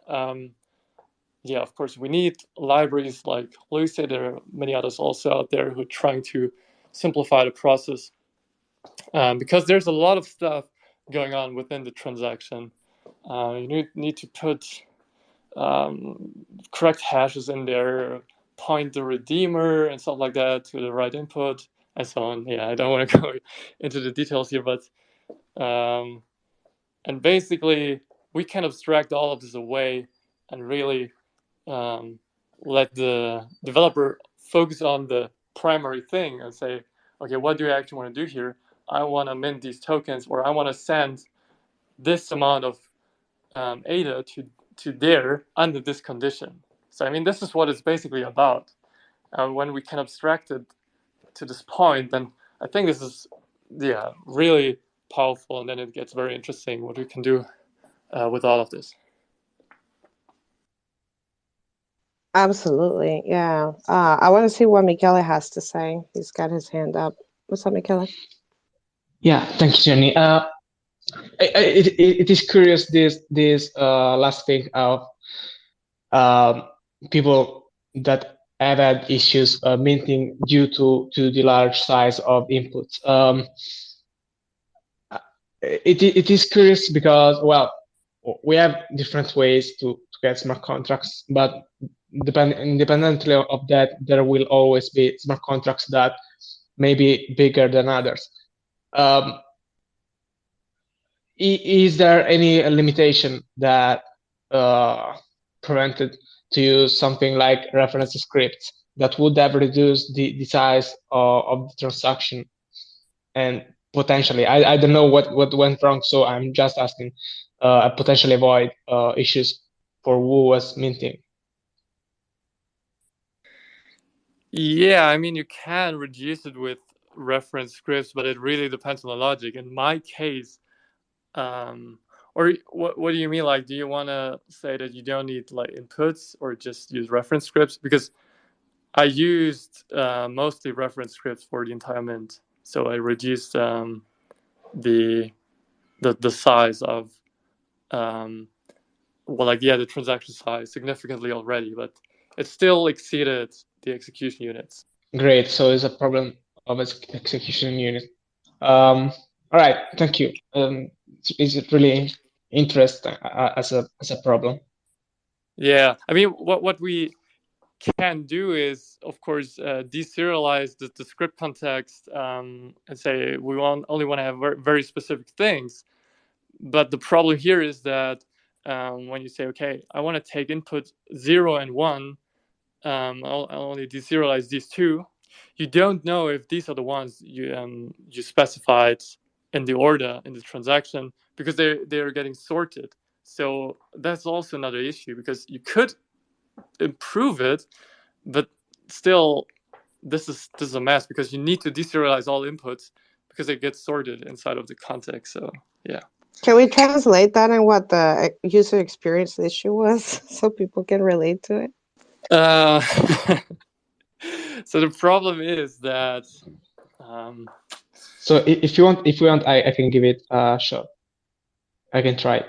of course, we need libraries like LUCID. There are many others also out there who are trying to simplify the process, because there's a lot of stuff going on within the transaction. You need to put correct hashes in there, point the redeemer and stuff like that to the right input, and so on. I don't want to go into the details here, but and basically we can abstract all of this away and really let the developer focus on the primary thing and say, okay, what do I actually want to do here? I want to mint these tokens, or I want to send this amount of ADA to there under this condition. So this is what it's basically about. When we can abstract it to this point, then I think this is really powerful, and then it gets very interesting what we can do with all of this. Absolutely, yeah. I want to see what Michele has to say. He's got his hand up. What's up, Michele? Yeah, thank you, Jenny. It is curious this last thing of people that have had issues minting due to the large size of inputs. It is curious because, well, we have different ways to get smart contracts, but independently of that, there will always be smart contracts that may be bigger than others. Is there any limitation that prevented to use something like reference scripts that would have reduced the size of the transaction? And potentially, I don't know what went wrong, so I'm just asking, potentially avoid issues for who was minting. Yeah, I mean, you can reduce it with reference scripts, but it really depends on the logic. In my case, or what do you mean? Like, do you want to say that you don't need like inputs or just use reference scripts? Because I used mostly reference scripts for the entire mint, so I reduced the size of the transaction size significantly already, but it still exceeded the execution units. Great. So it's a problem of execution unit. All right. Thank you. Is it really interesting as a problem? Yeah, I mean, what we can do is, of course, deserialize the script context and say we only want to have very specific things. But the problem here is that when you say, okay, I want to take input 0 and 1, I'll only deserialize these two. You don't know if these are the ones you specified in the order in the transaction because they're getting sorted. So that's also another issue because you could improve it, but still this is a mess because you need to deserialize all inputs because it gets sorted inside of the context. So yeah. Can we translate that and what the user experience issue was so people can relate to it? So the problem is that so if you want, I can give it a shot. I can try.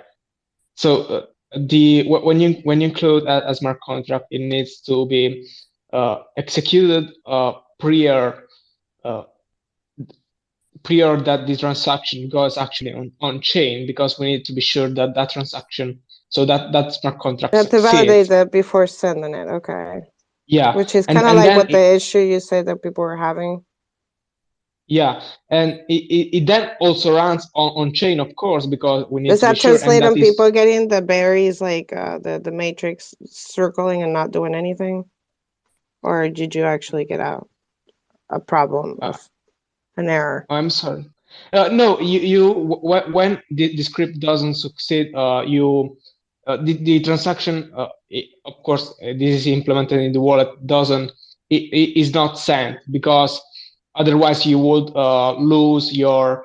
So when you include a smart contract, it needs to be executed prior that the transaction goes actually on chain, because we need to be sure that that transaction, so that smart contract succeeds. To validate that before sending it. Okay. Yeah. Which is kind of like what the issue you said that people were having. Yeah, and it then also runs on chain, of course, because we need Does to that be sure. translate on people getting the berries, like the matrix circling and not doing anything? Or did you actually get out a problem of an error? I'm sorry. No, when the script doesn't succeed, the transaction, of course, this is implemented in the wallet, is not sent, because otherwise you would lose your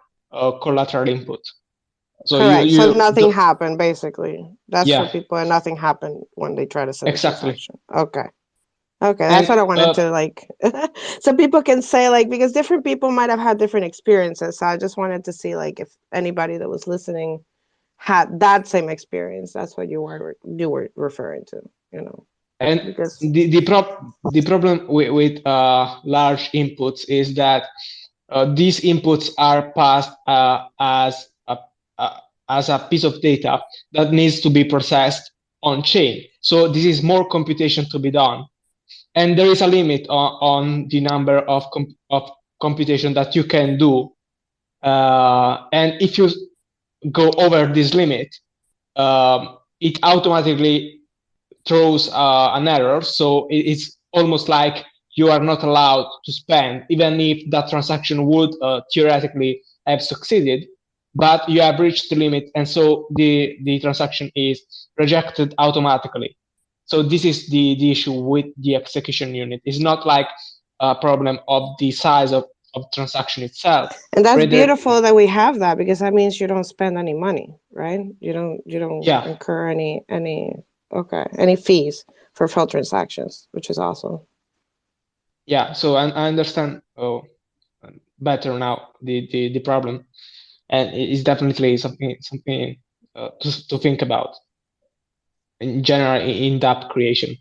collateral input. So correct. So nothing happened, basically. That's for people, and nothing happened when they try to send a transaction. Okay. Okay, that's what I wanted to like, so people can say, like, because different people might have had different experiences. So I just wanted to see, like, if anybody that was listening had that same experience. That's what you were referring to, you know. And because the problem with large inputs is that these inputs are passed as a piece of data that needs to be processed on chain. So this is more computation to be done. And there is a limit on the number of computation that you can do. And if you go over this limit, it automatically throws an error. So it's almost like you are not allowed to spend, even if that transaction would theoretically have succeeded, but you have reached the limit. And so the transaction is rejected automatically. So this is the issue with the execution unit. It's not like a problem of the size of transaction itself. And that's beautiful that we have that, because that means you don't spend any money, right? You don't incur any fees for failed transactions, which is awesome. Yeah, so I understand better now the problem, and it's definitely something to think about in general in dApp creation.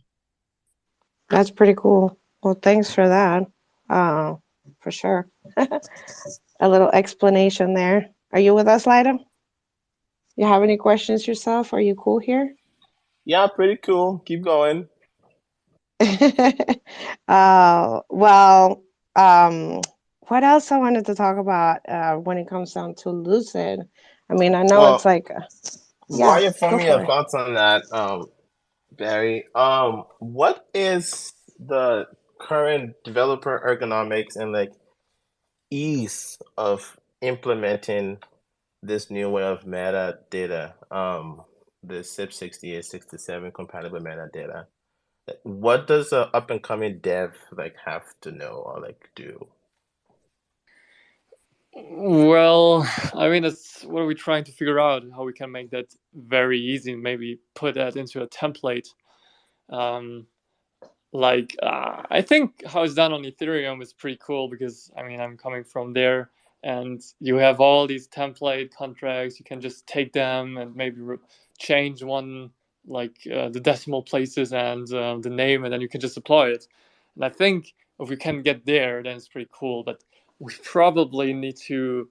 That's pretty cool. Well, thanks for that. For sure. A little explanation there. Are you with us, Lido? You have any questions yourself? Are you cool here? Yeah, pretty cool. Keep going. Well, what else I wanted to talk about when it comes down to Lucid? I mean, I know it's Well, like, while yeah, you're go forming for your it. thoughts on that, Barry, what is the current developer ergonomics and like ease of implementing this new way of metadata, the SIP 68, 67 compatible metadata? What does a up and coming dev like have to know or like do? Well, I mean, that's what are we trying to figure out, how we can make that very easy, maybe put that into a template. I think how it's done on Ethereum is pretty cool because, I mean, I'm coming from there and you have all these template contracts. You can just take them and maybe change one, the decimal places and the name, and then you can just apply it. And I think if we can get there, then it's pretty cool. But we probably need to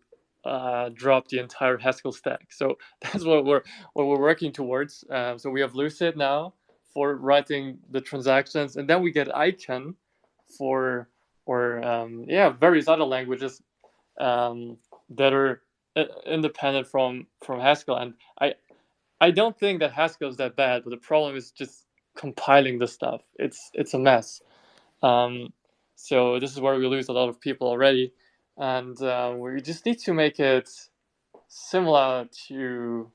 drop the entire Haskell stack. So that's what we're working towards. So we have Lucid now for writing the transactions, and then we get Icon for various other languages that are independent from Haskell. And I don't think that Haskell is that bad, but the problem is just compiling the stuff. It's a mess. So this is where we lose a lot of people already, and we just need to make it similar to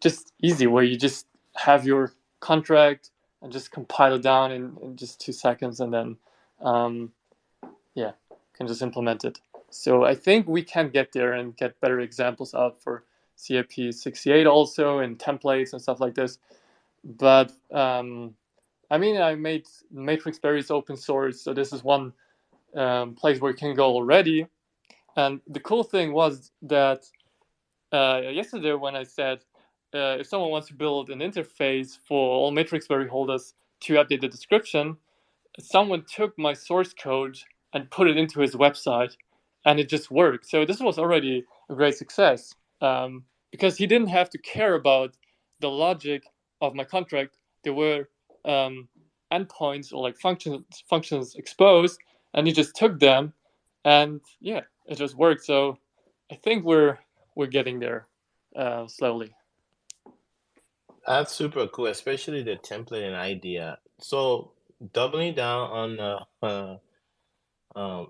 just easy, where you just have your contract and just compile it down in just 2 seconds, and then can just implement it. So I think we can get there and get better examples out for CIP 68 also, and templates and stuff like this. But I mean, I made Matrix Berries open source, so this is one place where you can go already. And the cool thing was that yesterday when I said if someone wants to build an interface for all MatrixBerry holders to update the description, someone took my source code and put it into his website, and it just worked. So this was already a great success because he didn't have to care about the logic of my contract. There were endpoints or like functions exposed, and he just took them, and it just worked. So I think we're getting there slowly. That's super cool, especially the template and idea. So doubling down on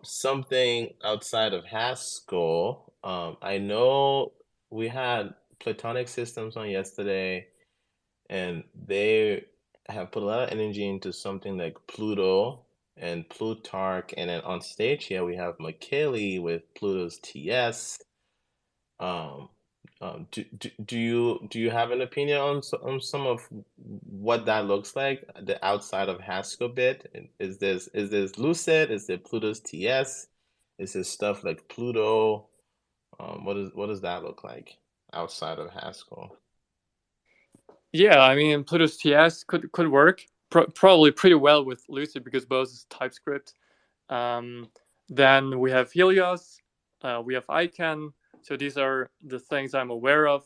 something outside of Haskell, I know we had Platonic Systems on yesterday, and they have put a lot of energy into something like Pluto and Plutarch, and then on stage here we have Michele with Pluto's TS. Do you have an opinion on some of what that looks like, the outside of Haskell bit? Is this Lucid? Is it Pluto's TS? Is this stuff like Pluto? What does that look like outside of Haskell? Yeah, I mean, Pluto's TS could work probably pretty well with Lucid because both is TypeScript. Then we have Helios, we have Icon. So these are the things I'm aware of.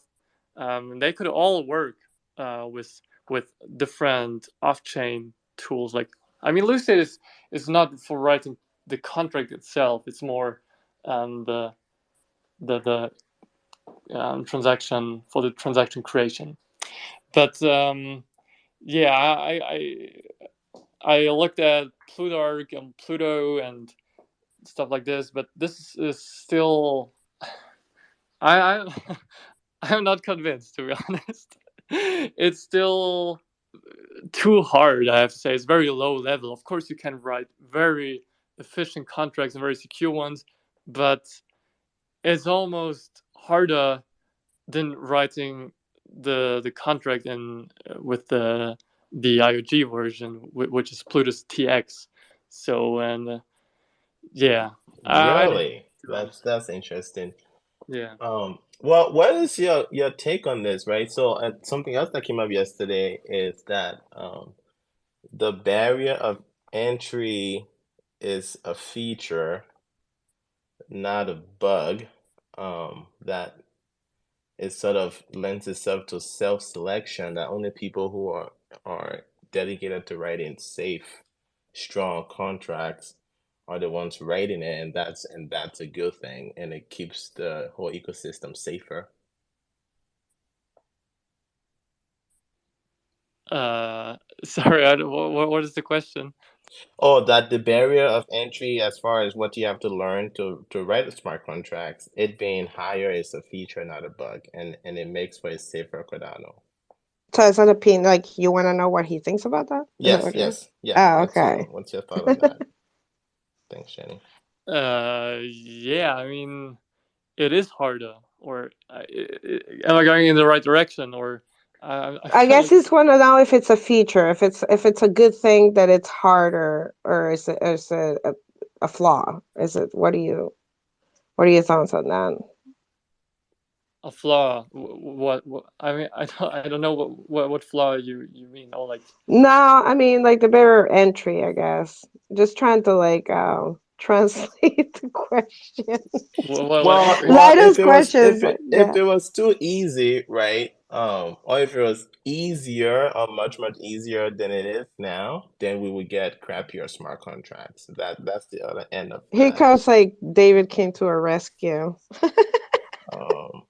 And they could all work with different off-chain tools. Like, I mean, Lucid is not for writing the contract itself. It's more the transaction for the transaction creation. But I looked at Plutarch and Pluto and stuff like this, but this is still I'm not convinced, to be honest. It's still too hard, I have to say. It's very low level. Of course, you can write very efficient contracts and very secure ones, but it's almost harder than writing the contract in with the IOG version, which is Pluto's TX. So, and Really? That's interesting. Yeah. Well, what is your take on this, right? So, something else that came up yesterday is that the barrier of entry is a feature, not a bug. That it sort of lends itself to self-selection, that only people who are dedicated to writing safe, strong contracts are the ones writing it, and that's a good thing, and it keeps the whole ecosystem safer. Sorry, what is the question? Oh, that the barrier of entry as far as what you have to learn to write the smart contracts, it being higher is a feature, not a bug, and it makes for a safer Cardano. So it's an opinion. Like, you want to know what he thinks about that? Is that Yes, what it is? yes, yeah. Oh, okay. What's your thought on that? Thanks, Jenny. Yeah, I mean, it is harder, or am I going in the right direction, or I feel guess like he's want to know if it's a feature, if it's a good thing that it's harder, or is it a flaw? Is it what are your thoughts on that? a flaw. What I mean, I don't know what flaw you mean, or like. No, I mean like the barrier of entry, I guess. Just trying to like translate the question. What Well, entry? well, Lido's questions, if yeah. it was too easy, right? Or if it was easier or much easier than it is now, then we would get crappier smart contracts. That's the other end of Here that. comes like David came to a rescue. Um,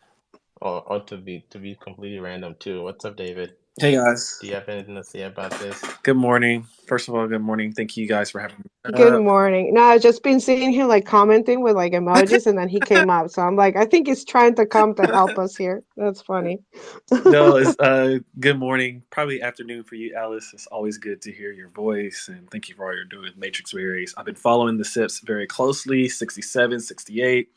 or to be completely random too. What's up, David? Hey guys. Do you have anything to say about this? Good morning. First of all, good morning. Thank you guys for having me. Good morning. No, I've just been seeing him like commenting with like emojis, and then he came up. So I'm like, I think he's trying to come to help us here. That's funny. No, it's good morning. Probably afternoon for you, Alice. It's always good to hear your voice, and thank you for all you're doing with Matrix Berries. I've been following the SIPs very closely, 67, 68.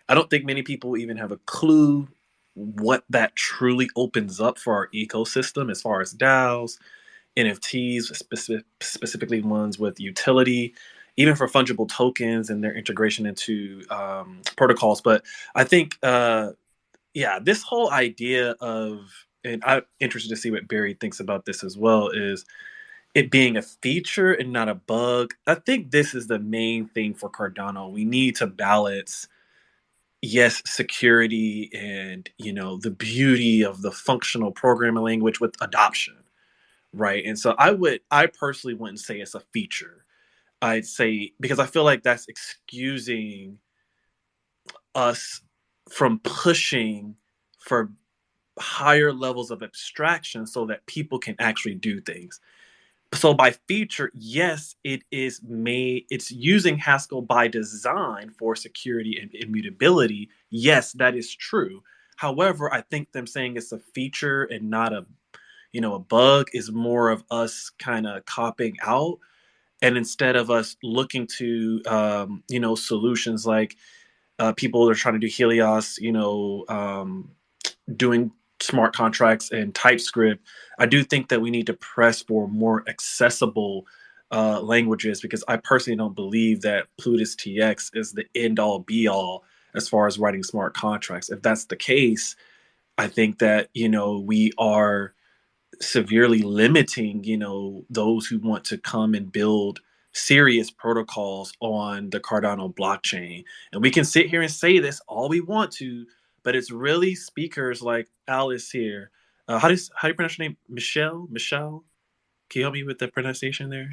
I don't think many people even have a clue what that truly opens up for our ecosystem as far as DAOs, NFTs, specifically ones with utility, even for fungible tokens and their integration into protocols. But I think, yeah, this whole idea of, and I'm interested to see what Barry thinks about this as well, is it being a feature and not a bug. I think this is the main thing for Cardano. We need to balance, yes, security and the beauty of the functional programming language with adoption, right? And so I personally wouldn't say it's a feature. I'd say, because I feel like that's excusing us from pushing for higher levels of abstraction so that people can actually do things. So by feature, yes, it's using Haskell by design for security and immutability. Yes, that is true. However, I think them saying it's a feature and not a bug is more of us kind of copping out. And instead of us looking to, solutions like people are trying to do Helios, doing smart contracts and TypeScript, I do think that we need to press for more accessible languages, because I personally don't believe that Plutus TX is the end all be all as far as writing smart contracts. If that's the case, I think that, we are severely limiting, those who want to come and build serious protocols on the Cardano blockchain. And we can sit here and say this all we want to, but it's really speakers like Alice here. How do you pronounce your name? Michelle? Michelle? Can you help me with the pronunciation there?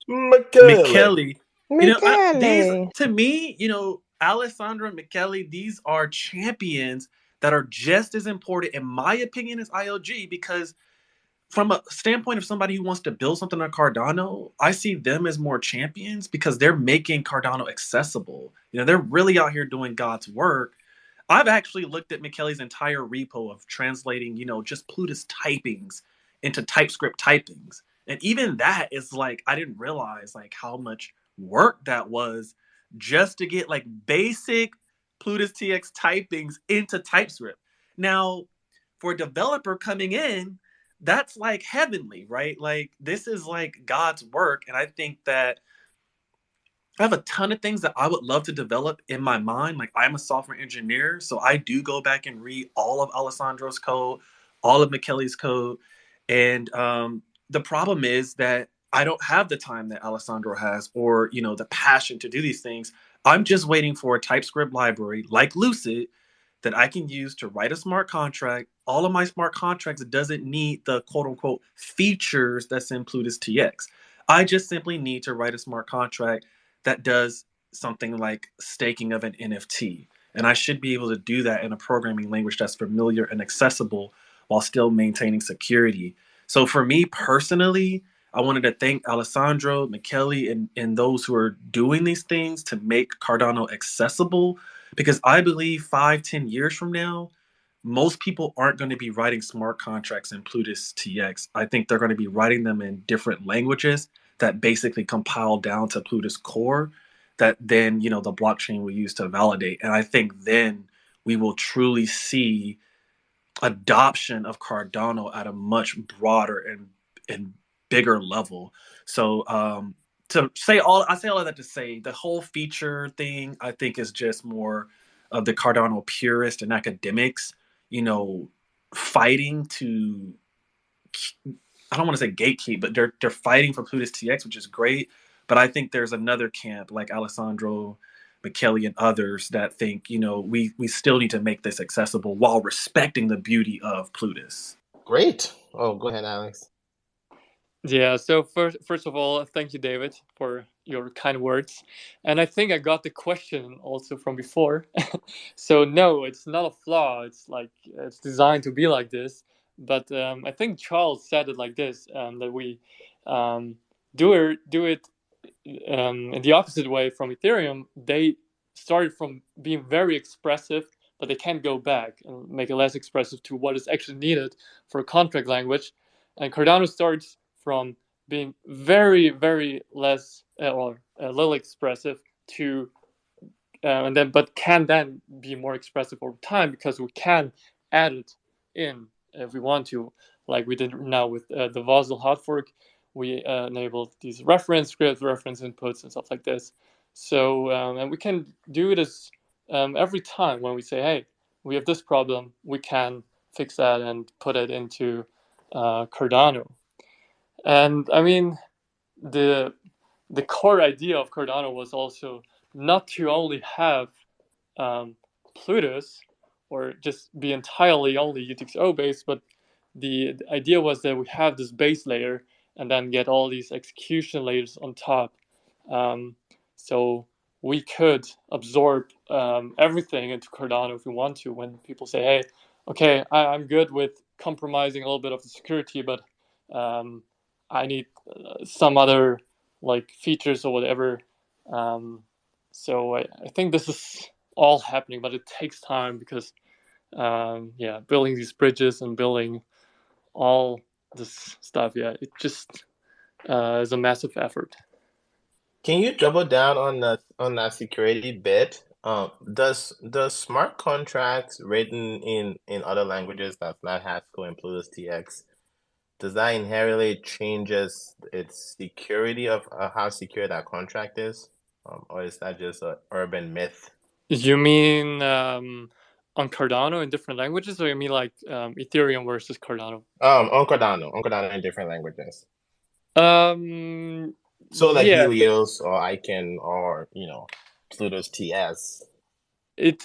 Michele. Michele. These, Michele. to me, Alessandro and Michele, these are champions that are just as important, in my opinion, as IOG, because from a standpoint of somebody who wants to build something on Cardano, I see them as more champions because they're making Cardano accessible. They're really out here doing God's work. I've actually looked at Michele's entire repo of translating, just Plutus typings into TypeScript typings. And even that is like, I didn't realize like how much work that was just to get like basic Plutus TX typings into TypeScript. Now, for a developer coming in, that's like heavenly, right? Like this is like God's work. And I think that I have a ton of things that I would love to develop in my mind. Like, I'm a software engineer, so I do go back and read all of Alessandro's code, all of Michele's code. And the problem is that I don't have the time that Alessandro has, or, you know, the passion to do these things. I'm just waiting for a TypeScript library like Lucid that I can use to write a smart contract. All of my smart contracts doesn't need the quote unquote features that's in Plutus TX. I just simply need to write a smart contract that does something like staking of an NFT. And I should be able to do that in a programming language that's familiar and accessible while still maintaining security. So for me personally, I wanted to thank Alessandro, Michele, and those who are doing these things to make Cardano accessible, because I believe 5-10 years from now, most people aren't going to be writing smart contracts in Plutus TX. I think they're going to be writing them in different languages that basically compile down to Plutus core that then, you know, the blockchain will use to validate. And I think then we will truly see adoption of Cardano at a much broader and bigger level. So I say all of that to say the whole feature thing I think is just more of the Cardano purist and academics, you know, fighting to, I don't want to say gatekeep, but they're fighting for Plutus TX, which is great. But I think there's another camp like Alessandro, Michele, and others that think, you know, we still need to make this accessible while respecting the beauty of Plutus. Great. Oh, go ahead, Alex. Yeah, so first of all, thank you, David, for your kind words. And I think I got the question also from before. So no, it's not a flaw. It's like it's designed to be like this. But I think Charles said it like this, that we do it in the opposite way from Ethereum. They started from being very expressive, but they can't go back and make it less expressive to what is actually needed for a contract language. And Cardano starts from being very, very less or a little expressive to but can then be more expressive over time because we can add it in if we want to, like we did now with the Vosel hot fork. We enabled these reference scripts, reference inputs, and stuff like this. So and we can do it as every time when we say, hey, we have this problem, we can fix that and put it into Cardano. And I mean, the core idea of Cardano was also not to only have Plutus or just be entirely only UTXO based, but the idea was that we have this base layer and then get all these execution layers on top. So we could absorb everything into Cardano if we want to. When people say, hey, okay, I'm good with compromising a little bit of the security, but I need some other like features or whatever. So I think this is all happening, but it takes time because building these bridges and building all this stuff, it just is a massive effort. Can you double down on that security bit? Does smart contracts written in other languages that's not Haskell and Plutus TX, does that inherently changes its security of how secure that contract is, or is that just an urban myth? You mean on Cardano in different languages, or you mean like Ethereum versus Cardano? On Cardano in different languages. So like Helios or Icon or Plutus TS. It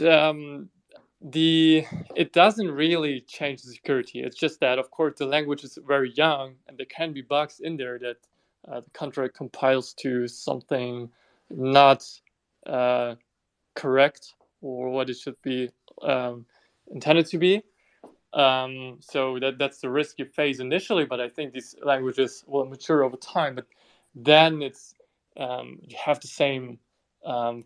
doesn't really change the security. It's just that, of course, the language is very young, and there can be bugs in there that the contract compiles to something not correct or what it should be intended to be. So that's the risk you face initially, but I think these languages will mature over time. But then it's you have the same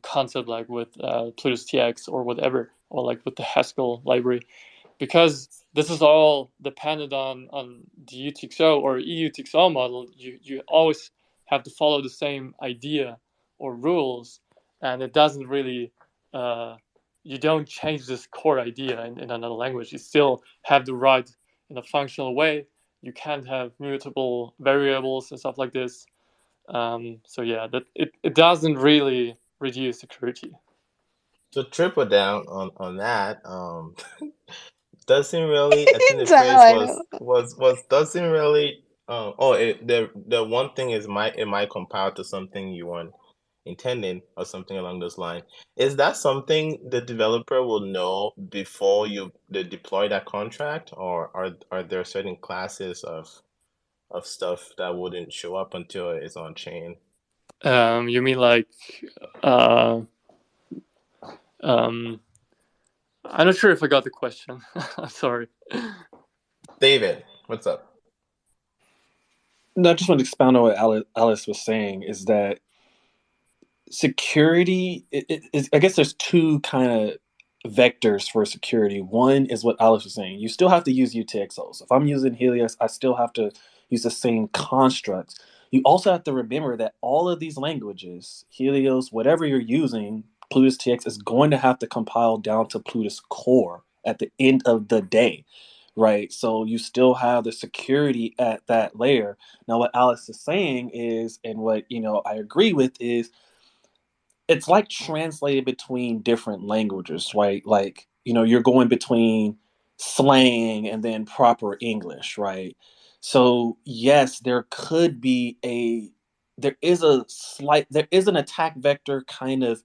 concept like with Plutus TX or whatever, or like with the Haskell library, because this is all dependent on the UTXO or EUTXO model. You always have to follow the same idea or rules, and it doesn't really you don't change this core idea in another language. You still have to write in a functional way. You can't have mutable variables and stuff like this. So yeah, that it doesn't really reduce security. To triple down on that, doesn't really. I think the phrase I know. was doesn't really. The one thing is it might compile to something you weren't intending or something along those lines. Is that something the developer will know before they deploy that contract, or are there certain classes of stuff that wouldn't show up until it's on chain? You mean like I'm not sure if I got the question. I'm sorry. David, what's up? No, I just want to expound on what Alice was saying, is that security, I guess there's two kind of vectors for security. One is what Alice was saying. You still have to use UTXOs. If I'm using Helios, I still have to use the same constructs. You also have to remember that all of these languages, Helios, whatever you're using, Plutus TX is going to have to compile down to Plutus core at the end of the day, right? So you still have the security at that layer. Now, what Alice is saying is, and what I agree with is, it's like translated between different languages, right? Like, you're going between slang and then proper English, right? So yes, there is an attack vector kind of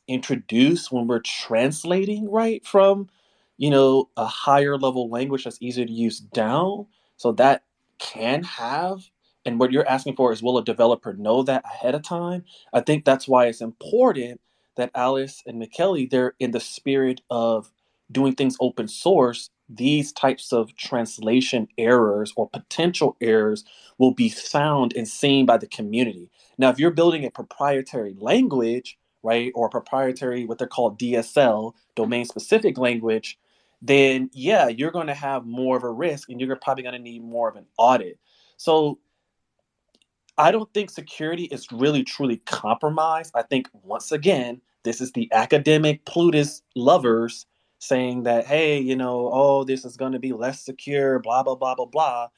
introduced when we're translating, right, from a higher level language that's easier to use down. So that can have, and what you're asking for is, will a developer know that ahead of time? I think that's why it's important that Alice and Michele, they're in the spirit of doing things open source. These types of translation errors or potential errors will be found and seen by the community. Now, if you're building a proprietary language, right, or proprietary, what they're called DSL, domain specific language, then yeah, you're going to have more of a risk, and you're probably going to need more of an audit. So I don't think security is really truly compromised. I think, once again, this is the academic Plutus lovers saying that, hey, oh, this is going to be less secure, blah, blah, blah, blah, blah.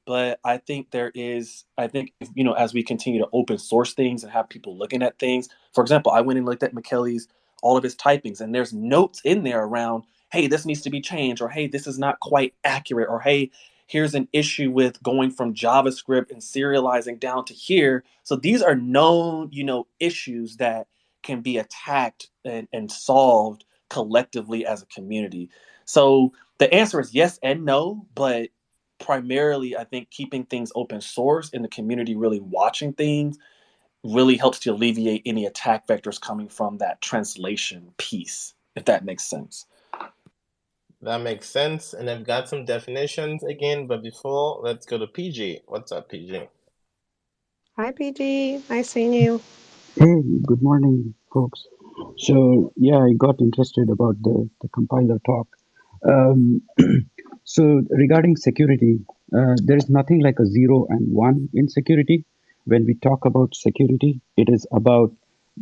But I think as we continue to open source things and have people looking at things, for example, I went and looked at Michele's, all of his typings, and there's notes in there around, hey, this needs to be changed, or hey, this is not quite accurate, or hey, here's an issue with going from JavaScript and serializing down to here. So these are known, issues that can be attacked and solved collectively as a community. So the answer is yes and no, but primarily I think keeping things open source and the community really watching things really helps to alleviate any attack vectors coming from that translation piece, if that makes sense. That makes sense, and I've got some definitions again, but before, let's go to PG. What's up, PG? Hi, PG. Nice seeing you. Hey, good morning, folks. So, yeah, I got interested about the compiler talk. So, regarding security, there is nothing like a 0 and 1 in security. When we talk about security, it is about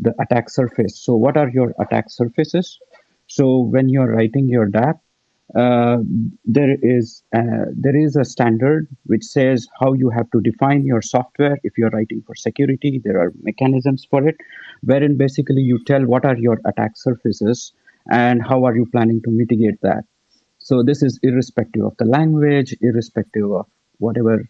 the attack surface. So, what are your attack surfaces? So, when you're writing your DApp, there is a standard which says how you have to define your software. If you're writing for security, there are mechanisms for it, wherein basically you tell what are your attack surfaces and how are you planning to mitigate that. So this is irrespective of the language, irrespective of whatever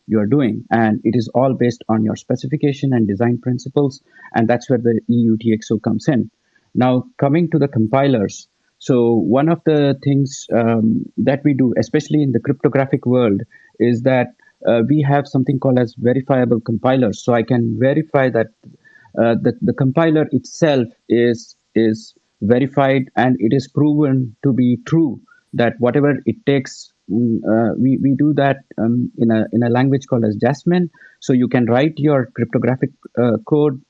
you are doing, and it is all based on your specification and design principles, and that's where the EUTXO comes in. Now, coming to the compilers. So one of the things that we do, especially in the cryptographic world, is that we have something called as verifiable compilers. So I can verify that the compiler itself is verified, and it is proven to be true, that whatever it takes, we do that in a language called as Jasmine. So you can write your cryptographic code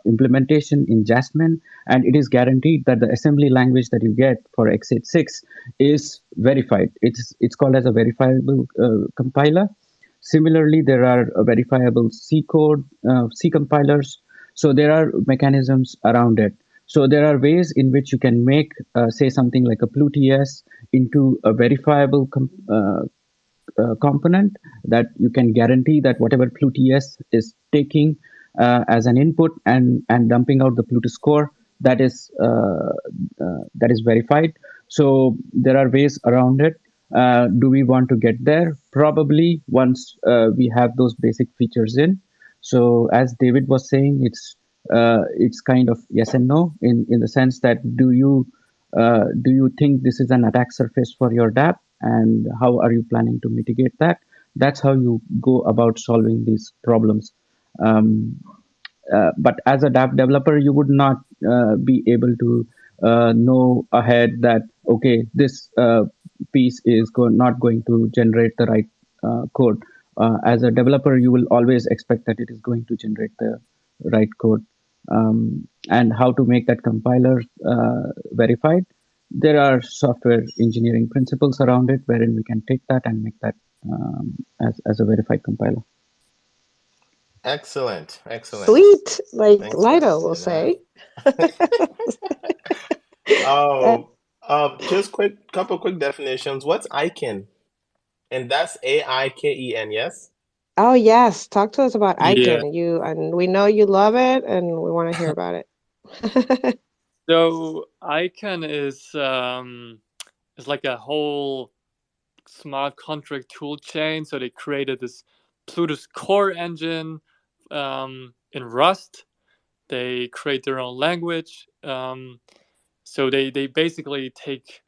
implementation in Jasmine, and it is guaranteed that the assembly language that you get for x86 is verified. It's called as a verifiable compiler. Similarly, there are verifiable C code, C compilers. So there are mechanisms around it. So there are ways in which you can make, say, something like a PluTS into a verifiable component that you can guarantee that whatever Plutus is taking as an input and dumping out the Plutus score, that is verified. So there are ways around it. Do we want to get there? Probably once we have those basic features in. So as David was saying, it's kind of yes and no in the sense that do you think this is an attack surface for your dApp, and how are you planning to mitigate that? That's how you go about solving these problems. But as a dApp developer, you would not be able to know ahead that, okay, this piece is not going to generate the right code. As a developer, you will always expect that it is going to generate the right code. And how to make that compiler verified. There are software engineering principles around it wherein we can take that and make that as a verified compiler. Excellent. Sweet, like Thanks Lido for will saying say. that. Just couple quick definitions. What's ICANN? And that's AIKEN, yes? Oh yes, talk to us about Yeah. ICANN. And we know you love it, and we want to hear about it. So ICANN is like a whole smart contract tool chain. So they created this Plutus core engine in Rust. They create their own language. So they basically take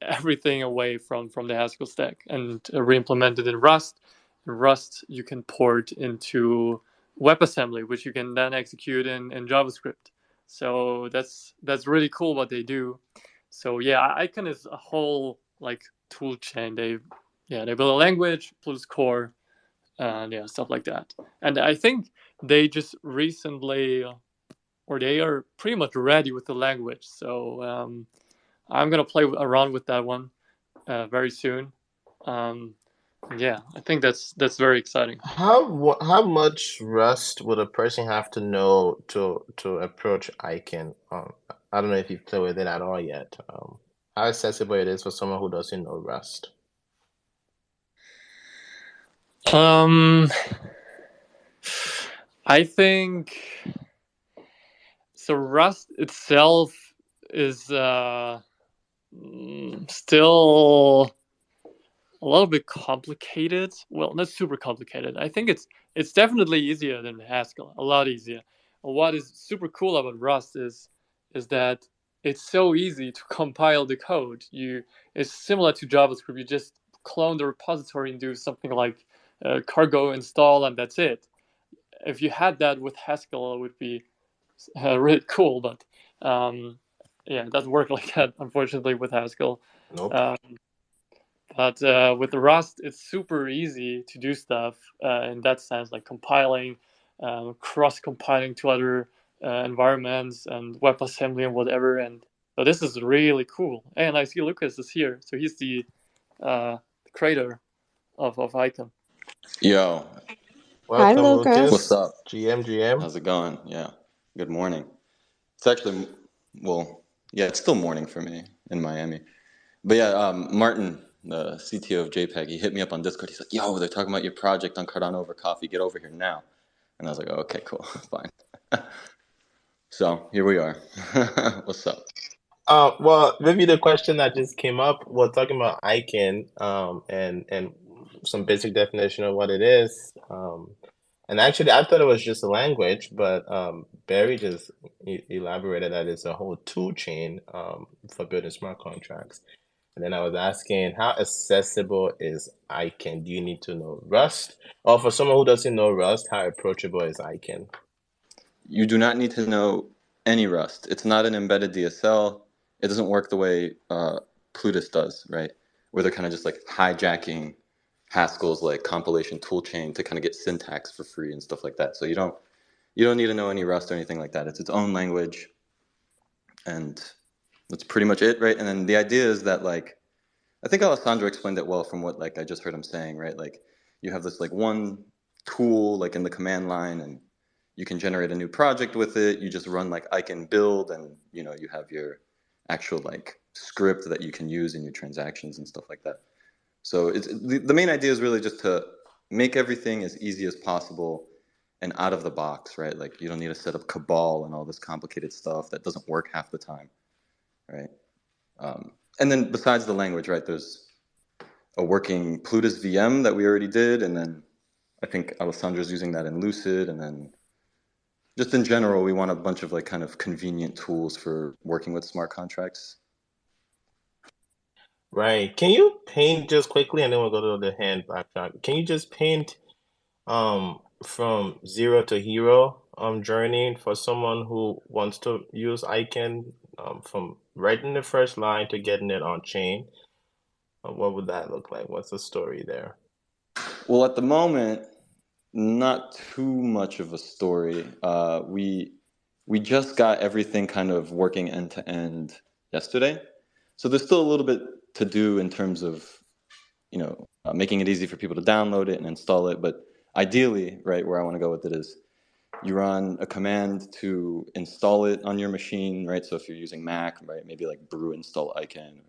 everything away from the Haskell stack and re-implement it in Rust. In Rust, you can port into WebAssembly, which you can then execute in JavaScript. So that's really cool what they do. So yeah, ICANN is a whole like tool chain. They build a language, Plutus core, and stuff like that. And I think they just recently, or they are pretty much ready with the language. So I'm gonna play around with that one very soon. Yeah, I think that's very exciting. How much Rust would a person have to know to approach ICANN? I don't know if you've played with it at all yet. How accessible it is for someone who doesn't know Rust? I think so. Rust itself is still a little bit complicated. Well, not super complicated. I think it's definitely easier than Haskell, a lot easier. What is super cool about Rust is that it's so easy to compile the code. It's similar to JavaScript. You just clone the repository and do something like cargo install, and that's it. If you had that with Haskell, it would be really cool. But it doesn't work like that, unfortunately, with Haskell. Nope. But with the Rust, it's super easy to do stuff in that sense, like compiling, cross-compiling to other environments and WebAssembly and whatever. And so this is really cool. And I see Lucas is here, so he's the creator of ICANN. Yo, Hi, Welcome, Lucas. what's up? GM. How's it going? Yeah, good morning. It's actually, it's still morning for me in Miami. But yeah, Martin, the CTO of JPEG, he hit me up on Discord. He's like, yo, they're talking about your project on Cardano Over Coffee. Get over here now. And I was like, oh, okay, cool, fine. So here we are. What's up? Well, maybe the question that just came up, we're talking about ICANN, and some basic definition of what it is. And actually, I thought it was just a language, but Berry just elaborated that it's a whole tool chain for building smart contracts. And then I was asking, how accessible is ICANN? Do you need to know Rust? Or for someone who doesn't know Rust, how approachable is ICANN? You do not need to know any Rust. It's not an embedded DSL. It doesn't work the way Plutus does, right? Where they're kind of just like hijacking Haskell's like compilation toolchain to kind of get syntax for free and stuff like that. So you don't need to know any Rust or anything like that. It's its own language, and that's pretty much it, right? And then the idea is that like, I think Alessandro explained it well from what like I just heard him saying, right? Like you have this like one tool like in the command line, and you can generate a new project with it. You just run like ICANN build, and you have your actual like script that you can use in your transactions and stuff like that. So the main idea is really just to make everything as easy as possible and out of the box, right? Like you don't need to set up Cabal and all this complicated stuff that doesn't work half the time, right? And then besides the language, right, there's a working Plutus VM that we already did, and then I think Alessandro's using that in Lucid, and then just in general, we want a bunch of like kind of convenient tools for working with smart contracts. Right. Can you paint just quickly, and then we'll go to the hand backtrack. Can you just paint from zero to hero journey for someone who wants to use ICANN from writing the first line to getting it on chain? What would that look like? What's the story there? Well, at the moment, not too much of a story. We just got everything kind of working end to end yesterday, so there's still a little bit to do in terms of making it easy for people to download it and install it. But ideally, right, where I want to go with it is you run a command to install it on your machine, right? So if you're using Mac, right, maybe like brew install ICANN.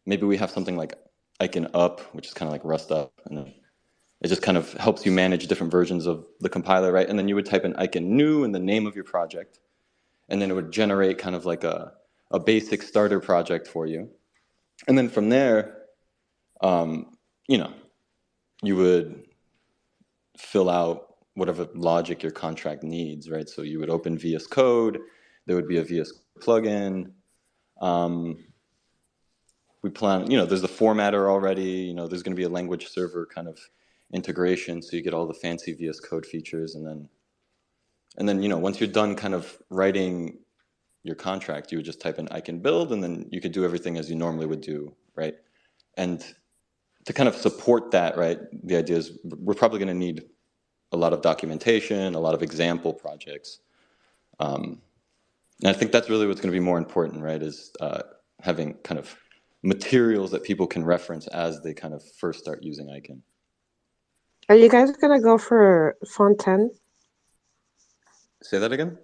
Maybe we have something like ICANN up, which is kind of like Rust up, and then it just kind of helps you manage different versions of the compiler, right? And then you would type in ICANN new and the name of your project, and then it would generate kind of like a basic starter project for you. And then from there, you would fill out whatever logic your contract needs, right? So you would open VS Code, there would be a VS plugin. We plan, there's the formatter already, there's going to be a language server kind of integration, so you get all the fancy VS Code features, and then once you're done kind of writing your contract, you would just type in ICANN build, and then you could do everything as you normally would do, right? And to kind of support that, right, the idea is we're probably going to need a lot of documentation, a lot of example projects. And I think that's really what's going to be more important, right, is having kind of materials that people can reference as they kind of first start using ICANN. Are you guys gonna go for Font 10? Say that again?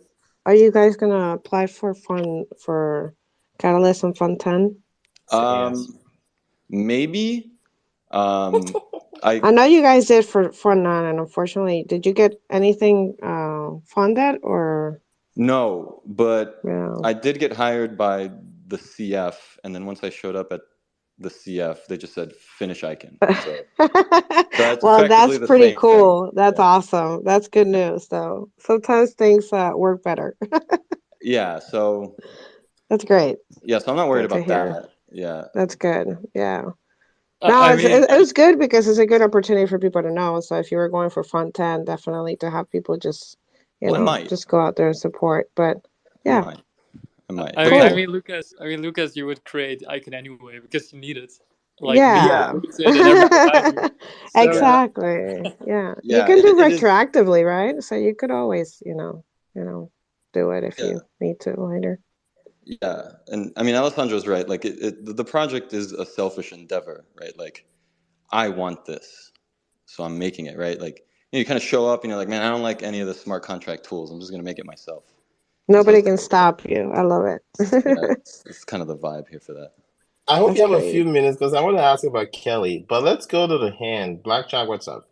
Are you guys gonna apply for Catalyst and Font 10? Maybe. I know you guys did for Font 9, and unfortunately, did you get anything funded or? No, but Yeah. I did get hired by the CF, and then once I showed up at the CF, they just said finish ICANN. So Well, that's pretty cool. Thing. That's awesome. That's good news, though. Sometimes things work better. Yeah, so that's great. Yeah, so I'm not worried about that. Yeah, that's good. Yeah. No, it was good because it's a good opportunity for people to know. So if you were going for Font 10, definitely to have people just just go out there and support. But yeah. I might. I mean, Lucas, you would create ICANN anyway because you need it. Like, yeah. Exactly. Yeah. You can do retroactively, right? So you could always, do it if you need to later. Yeah, and I mean, Alessandro's right. Like, the project is a selfish endeavor, right? Like, I want this, so I'm making it, right? Like, you kind of show up and you're like, man, I don't like any of the smart contract tools. I'm just going to make it myself. Nobody can stop you. I love it. It's kind of the vibe here for that. I hope you have a few minutes because I want to ask about Kelly, but let's go to the hand. Blackjack, what's up?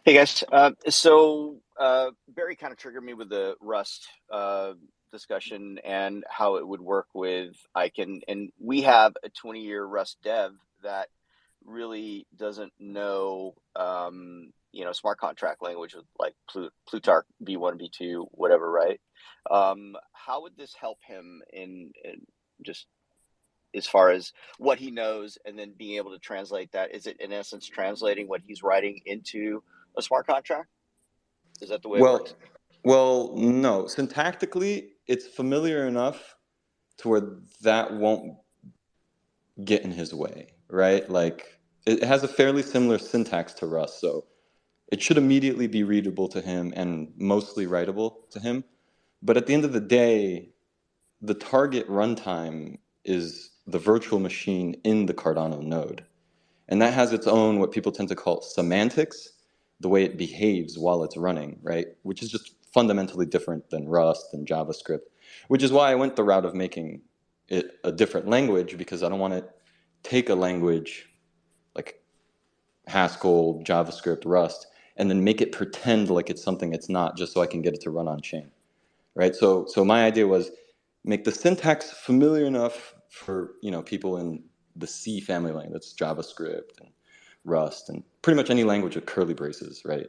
Hey guys, so Berry kind of triggered me with the Rust discussion and how it would work with ICANN, and we have a 20-year Rust dev that really doesn't know smart contract language with like Plutarch V1, V2, whatever, right? How would this help him in just as far as what he knows and then being able to translate that? Is it in essence translating what he's writing into a smart contract? Is that the way it works? Well, no. Syntactically, it's familiar enough to where that won't get in his way, right? Like, it has a fairly similar syntax to Rust, so it should immediately be readable to him and mostly writable to him. But at the end of the day, the target runtime is the virtual machine in the Cardano node. And that has its own, what people tend to call semantics, the way it behaves while it's running, right? Which is just fundamentally different than Rust and JavaScript, which is why I went the route of making it a different language, because I don't want to take a language like Haskell, JavaScript, Rust, and then make it pretend like it's something it's not, just so I can get it to run on chain, right? So my idea was make the syntax familiar enough for people in the C family language, that's JavaScript and Rust and pretty much any language with curly braces, right?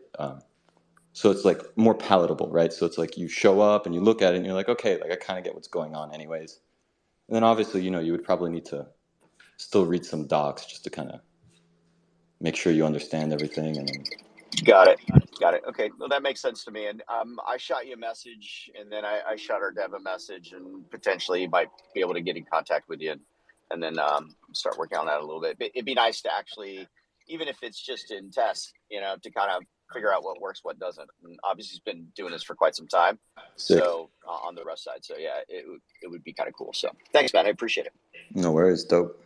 So it's like more palatable, right? So it's like you show up and you look at it and you're like, okay, like I kind of get what's going on anyways. And then obviously, you would probably need to still read some docs just to kind of make sure you understand everything. And then Got it. Okay, well that makes sense to me. And I shot you a message, and then I shot our dev a message, and potentially might be able to get in contact with you, and then start working on that a little bit. But it'd be nice to actually, even if it's just in test, to kind of figure out what works, what doesn't. And obviously, he's been doing this for quite some time, sick. so on the Rust side. So yeah, it would be kind of cool. So thanks, man. I appreciate it. No worries, dope.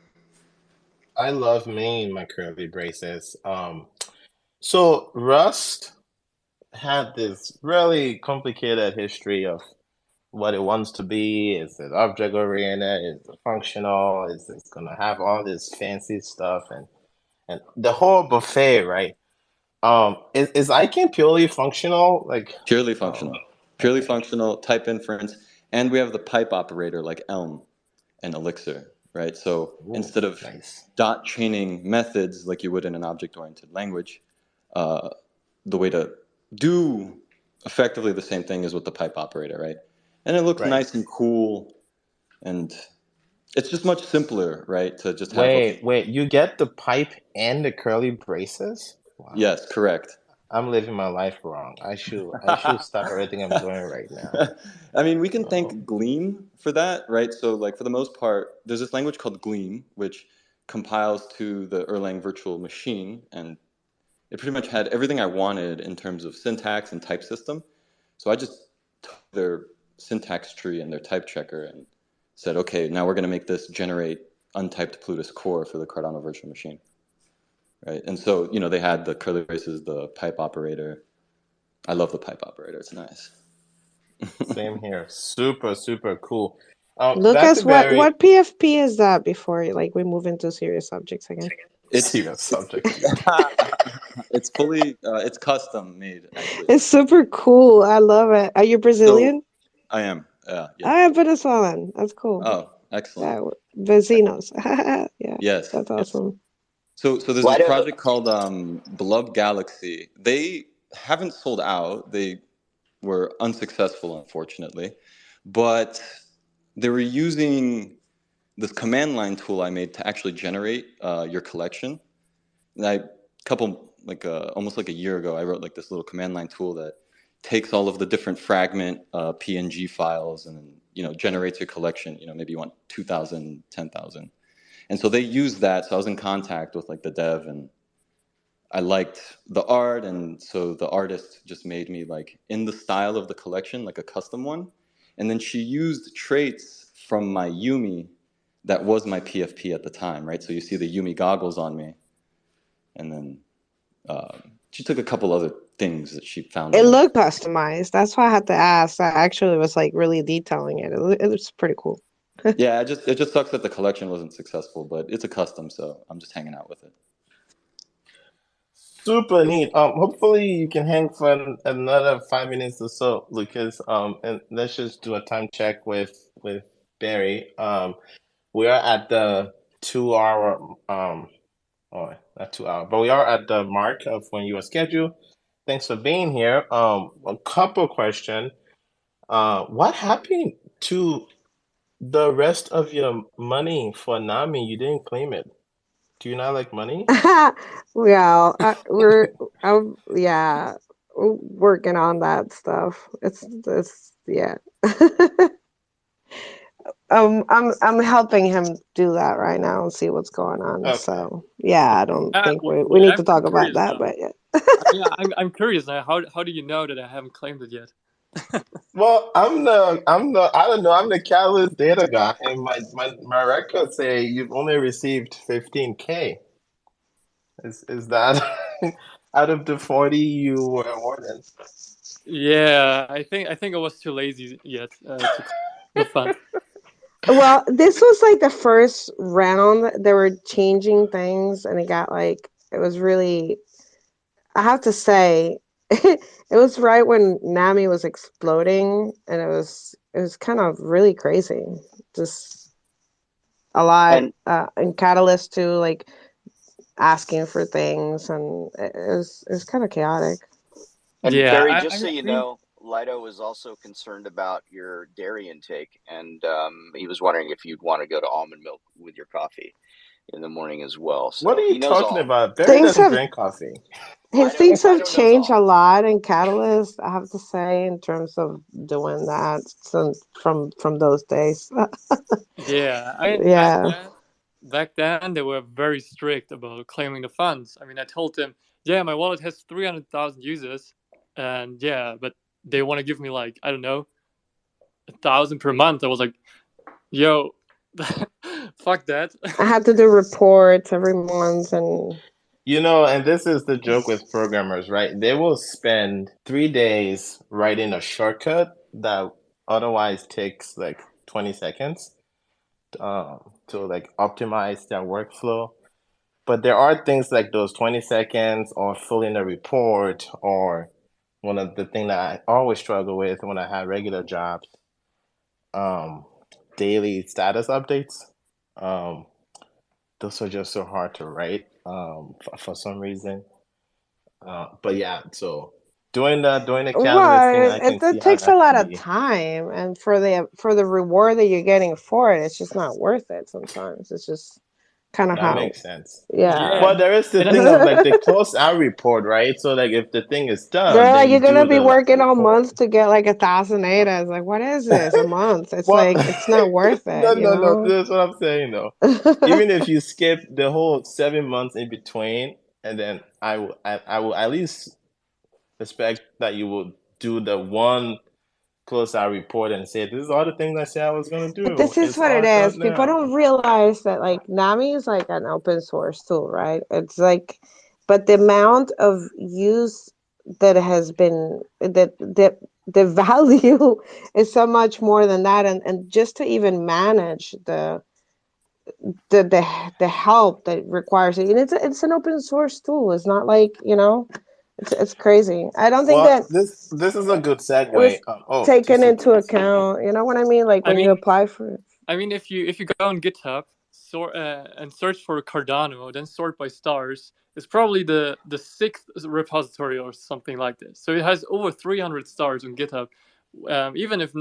I love me and my curly braces. So Rust had this really complicated history of what it wants to be. Is it object oriented? Is it functional? Is it gonna have all this fancy stuff and the whole buffet, right? Is ICANN purely functional? Purely functional. Purely functional, type inference, and we have the pipe operator like Elm and Elixir, right? So instead of dot chaining methods like you would in an object-oriented language, the way to do effectively the same thing is with the pipe operator, right? And it looks nice and cool, and it's just much simpler, right? To just have wait, you get the pipe and the curly braces? Wow. Yes, correct. I'm living my life wrong. I should stop everything I'm doing right now. I mean, we can thank Gleam for that, right? So, like, for the most part, there's this language called Gleam, which compiles to the Erlang virtual machine, and it pretty much had everything I wanted in terms of syntax and type system. So I just took their syntax tree and their type checker and said, okay, now we're going to make this generate untyped Plutus core for the Cardano virtual machine. Right, and so they had the curly braces, the pipe operator. I love the pipe operator; it's nice. Same here. Super, super cool. Lucas, what PFP is that? Before we move into serious subjects again. It's serious subjects. It's fully, it's custom made. Actually, it's super cool. I love it. Are you Brazilian? So, I am. Yeah. I am Venezuelan. That's cool. Oh, excellent. Yeah, vecinos. Yeah. Yes, that's awesome. So there's this project called Beloved Galaxy. They haven't sold out. They were unsuccessful, unfortunately. But they were using this command line tool I made to actually generate your collection. And almost like a year ago, I wrote this little command line tool that takes all of the different fragment PNG files and generates your collection. Maybe you want 2,000, 10,000. And so they used that. So I was in contact with the dev, and I liked the art. And so the artist just made me in the style of the collection, a custom one. And then she used traits from my Yumi that was my PFP at the time, right? So you see the Yumi goggles on me. And then she took a couple other things that she found. It looked customized. That's why I had to ask. I actually was really detailing it. It was pretty cool. Yeah, it just sucks that the collection wasn't successful, but it's a custom, so I'm just hanging out with it. Super neat. Hopefully you can hang for another 5 minutes or so, Lucas. And let's just do a time check with Berry. We are at the 2 hour. Not 2 hour, but we are at the mark of when you are scheduled. Thanks for being here. A couple questions. What happened to the rest of your money for Nami? You didn't claim it. Do you not like money? Well, we're working on that stuff. It's yeah. I'm helping him do that right now and see what's going on. Okay. So yeah, I don't think we need to talk about that, but yeah. Yeah, I'm curious now. How do you know that I haven't claimed it yet? Well, I don't know. I'm the Catalyst data guy, and my records say you've only received 15K. Is that out of the 40 you were awarded? Yeah, I think I was too lazy yet to the fund. Well, this was like the first round. They were changing things, and it was really. I have to say, it was right when Nami was exploding, and it was kind of really crazy. Just a lot, And and Catalyst too, like asking for things, and it was kind of chaotic. And Yeah, Barry, I, just I so you mean, know, Lido was also concerned about your dairy intake, and he was wondering if you'd want to go to almond milk with your coffee in the morning as well. What So are you he knows talking all. about? Barry Things doesn't have drink coffee. things have Lido knows changed all. a lot in Catalyst, I have to say, in terms of doing that since from those days. yeah, I mean, Yeah. back then they were very strict about claiming the funds. I mean, I told them, yeah, my wallet has 300,000 users, and yeah, but they want to give me like, I don't know, 1,000 per month. I was like, yo, fuck that. I had to do reports every month, and You know, and this is the joke with programmers, right? They will spend 3 days writing a shortcut that otherwise takes like 20 seconds to like optimize their workflow. But there are things like those 20 seconds or filling a report or one of the things that I always struggle with when I have regular jobs, um, daily status updates. Um, those are just so hard to write for some reason. But yeah, so doing the catalyst thing, well, I can see it how takes a that lot can of be. time, and for the reward that you're getting for it, it's just not worth it. Sometimes it's just kind of That how, makes sense. yeah. But Yeah, there is the and thing of like the close out report, right? So like if the thing is done, They're then like, you you're gonna do be the like working all report. month to get like 1,000 ADA. It's like, what is this? A month? It's Well, like it's not worth no, it, you no, no. know? This is what I'm saying though. Even if you skip the whole 7 months in between, and then I will at least expect that you will do the one close out report and say, this is all the things I said I was gonna But do. this is It's what it all is. done People now. don't realize that like Nami is like an open source tool, right? It's like, but the amount of use that has been the value is so much more than that, and just to even manage the help that requires it, and it's an open source tool. It's not like, it's crazy. I don't think Well, that this is a good it was segue. Oh, taken into TCT. account. You know what I mean? Like I when you mean, apply for. if you go on GitHub, sort and search for Cardano, then sort by stars, it's probably the sixth repository or something like this. So it has over 300 stars on GitHub. Even if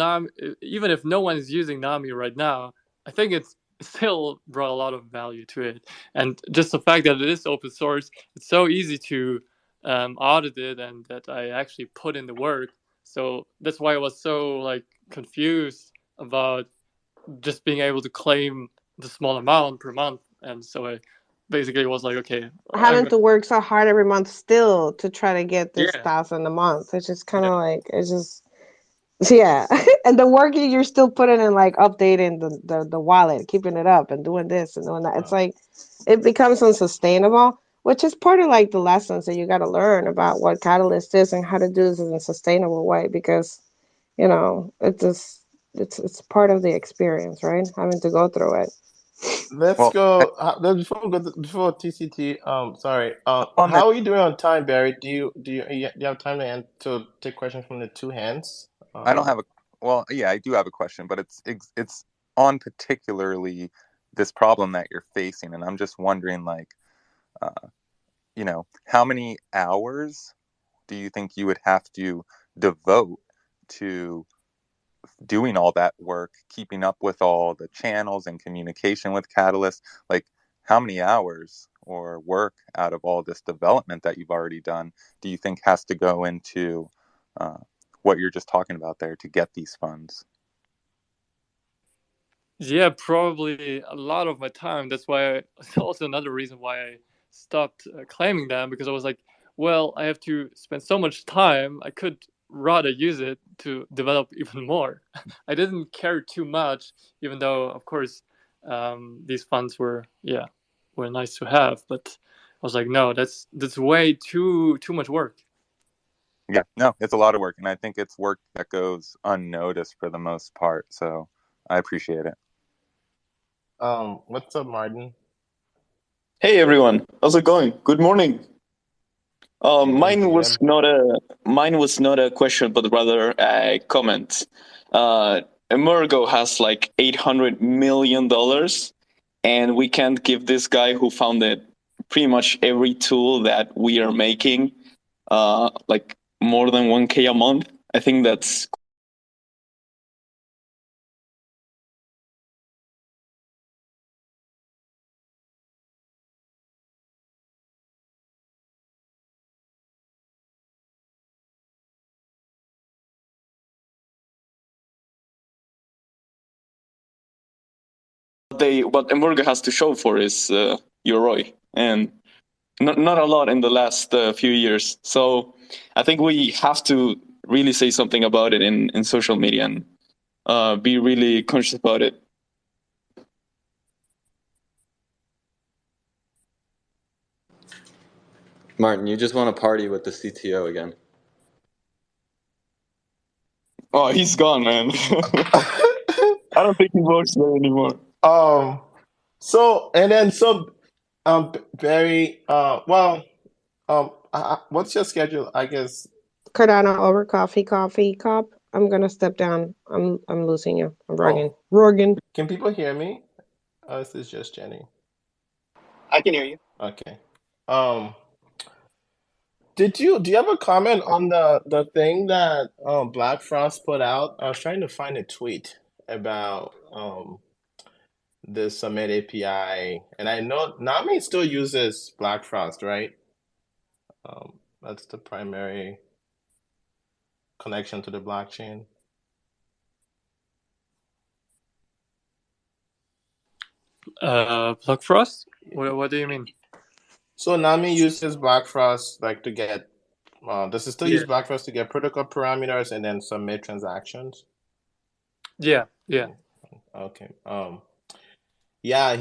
no one is using Nami right now, I think it's still brought a lot of value to it. And just the fact that it is open source, it's so easy to audit it, and that I actually put in the work. So that's why I was so like confused about just being able to claim the small amount per month. And so I basically was like, okay, Having to work so hard every month still to try to get this yeah, 1,000 a month. It's just kind yeah, of like, it's just, yeah. And the work you're still putting in, like updating the wallet, keeping it up and doing this and doing that. It's like, it becomes unsustainable, which is part of like the lessons that you got to learn about what Catalyst is and how to do this in a sustainable way, because, it just, it's part of the experience, right? Having to go through it. Let's Well, go. Before we go before TCT, sorry. on the How are you doing on time, Barry? Do you have time to take questions from the two hands? I don't have a well, yeah, I do have a question, but it's on particularly this problem that you're facing, and I'm just wondering, like, how many hours do you think you would have to devote to doing all that work, keeping up with all the channels and communication with Catalyst? Like, how many hours or work out of all this development that you've already done do you think has to go into uh, what you're just talking about there to get these funds? yeah, probably a lot of my time. That's why it's also another reason why I stopped claiming them, because I was like, well, I have to spend so much time. I could rather use it to develop even more. I didn't care too much, even though, of course, these funds were nice to have. But I was like, no, that's way too much work. Yeah, no, it's a lot of work, and I think it's work that goes unnoticed for the most part. So I appreciate it. What's up, Martin? Hey everyone, how's it going? Good morning. Mine Good. was not a question, but rather a comment. Emergo has like $800 million, and we can't give this guy who founded pretty much every tool that we are making, like more than 1K a month. I think that's what Emergo has to show for is Yoroi, and not a lot in the last few years. So I think we have to really say something about it in social media and be really conscious about it. Martin, you just want to party with the CTO again. Oh, he's gone, man. I don't think he works there anymore. Barry, what's your schedule? I guess Cardano Over Coffee cup. I'm gonna step down. I'm losing you. I'm Rogan. Can people hear me? Oh, this is just Jenny. I can hear you. Okay. Do you have a comment on the thing that Black Frost put out? I was trying to find a tweet about the Summit API, and I know Nami still uses Black Frost, right? That's the primary connection to the blockchain. Black Frost? What do you mean? So Nami uses Black Frost like to get. Does it still use Black Frost to get protocol parameters and then submit transactions? Yeah. Okay. Yeah,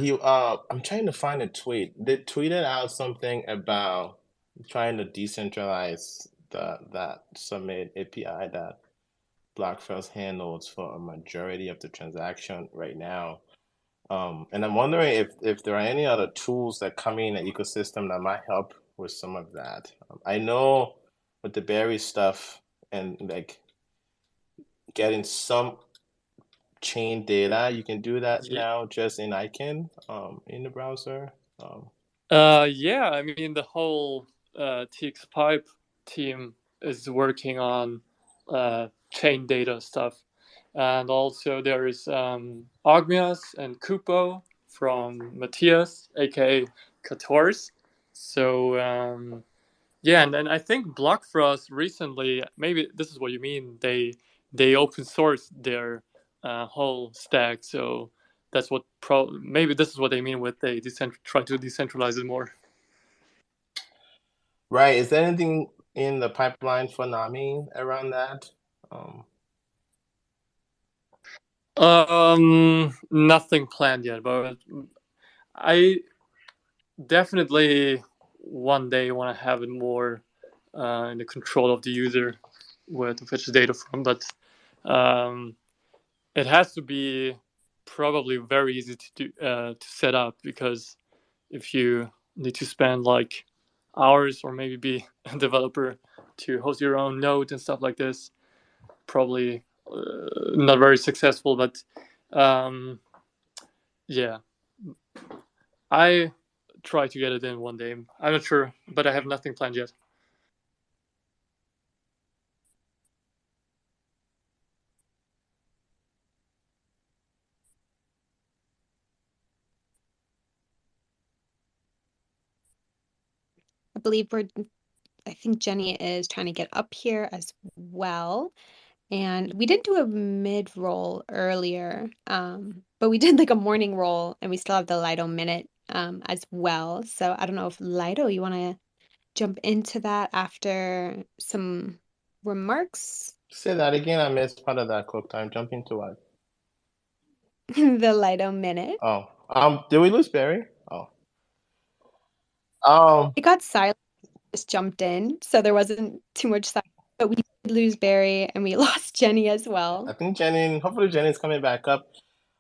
I'm trying to find a tweet. They tweeted out something about trying to decentralize that Summit API that Black Frost handles for a majority of the transaction right now. And I'm wondering if there are any other tools that come in the ecosystem that might help with some of that. I know with the Berry stuff and like getting some chain data, you can do that now just in ICANN in the browser. Yeah, I mean the whole TX Pipe team is working on chain data stuff, and also there is Ogmias and Kupo from Matthias, aka Kators. So yeah, and then I think Block Frost recently, maybe this is what you mean. They open sourced their whole stack, so that's what maybe this is what they mean with they try to decentralize it more. Right. Is there anything in the pipeline for Nami around that? Nothing planned yet, but I definitely one day want to have it more in the control of the user where to fetch the data from, but it has to be probably very easy to do to set up, because if you need to spend like hours or maybe be a developer to host your own node and stuff like this, probably not very successful. But yeah, I try to get it in one day. I'm not sure, but I have nothing planned yet. I think Jenny is trying to get up here as well. And we did do a mid roll earlier, but we did like a morning roll, and we still have the Lido minute as well. So I don't know if Lido, you want to jump into that after some remarks? Say that again. I missed part of that Cook Thyme. Jump into what? The Lido minute. Did we lose Barry? It got silent, just jumped in, so there wasn't too much silence. But we did lose Barry, and we lost Jenny as well. I think hopefully Jenny's coming back up.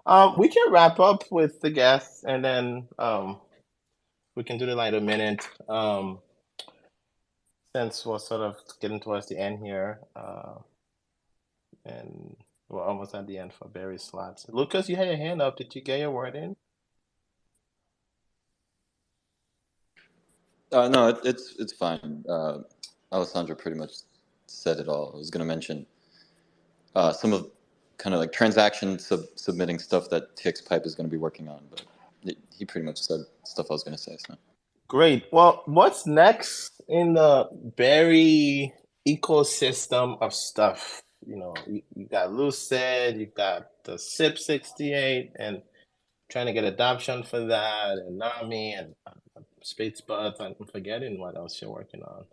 We can wrap up with the guests, and then we can do the Lido minute. Since we're sort of getting towards the end here, and we're almost at the end for Barry's slots. Lucas, you had your hand up. Did you get your word in? No, it's fine. Alessandro pretty much said it all. I was going to mention some of kind of like transaction submitting stuff that TX Pipe is going to be working on, but he pretty much said stuff I was going to say. So Great. Well, what's next in the Berry ecosystem of stuff? You know, you got LUCID, you got the SIP 68, and trying to get adoption for that, and NAMI, and SPACE BUDZ. I'm forgetting what else you're working on.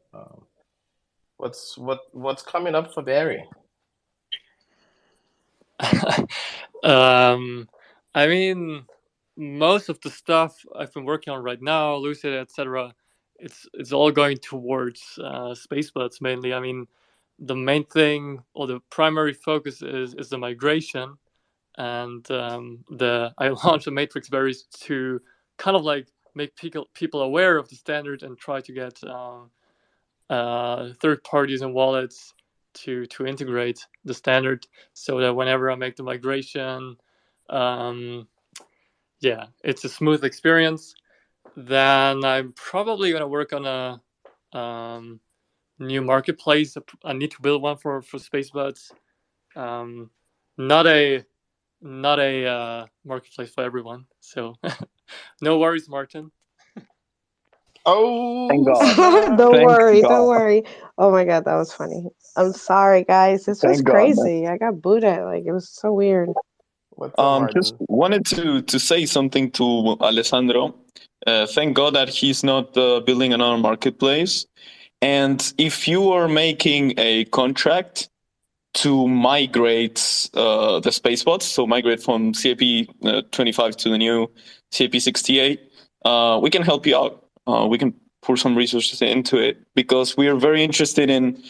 What's coming up for Berry? I mean, most of the stuff I've been working on right now, Lucid, etc., it's all going towards SPACE BUDZ mainly. I mean, the main thing or the primary focus is the migration, and I launched the Matrix Berries to kind of like make people aware of the standard and try to get third parties and wallets to integrate the standard, so that whenever I make the migration, it's a smooth experience. Then I'm probably gonna work on a new marketplace. I need to build one for SPACE BUDZ. Not a marketplace for everyone. So no worries, Martin. Oh, Thank God. Don't Thank worry, God. don't worry. Oh my God, that was funny. I'm sorry, guys. This was Thank God, man. crazy. I got booted. Like, it was so weird. What's up, Just Martin? wanted to say something to Alessandro. Thank God that he's not building another marketplace. And if you are making a contract to migrate the SPACE BUDZ, so migrate from CAP 25 to the new CAP 68, we can help you out. We can pour some resources into it, because we are very interested in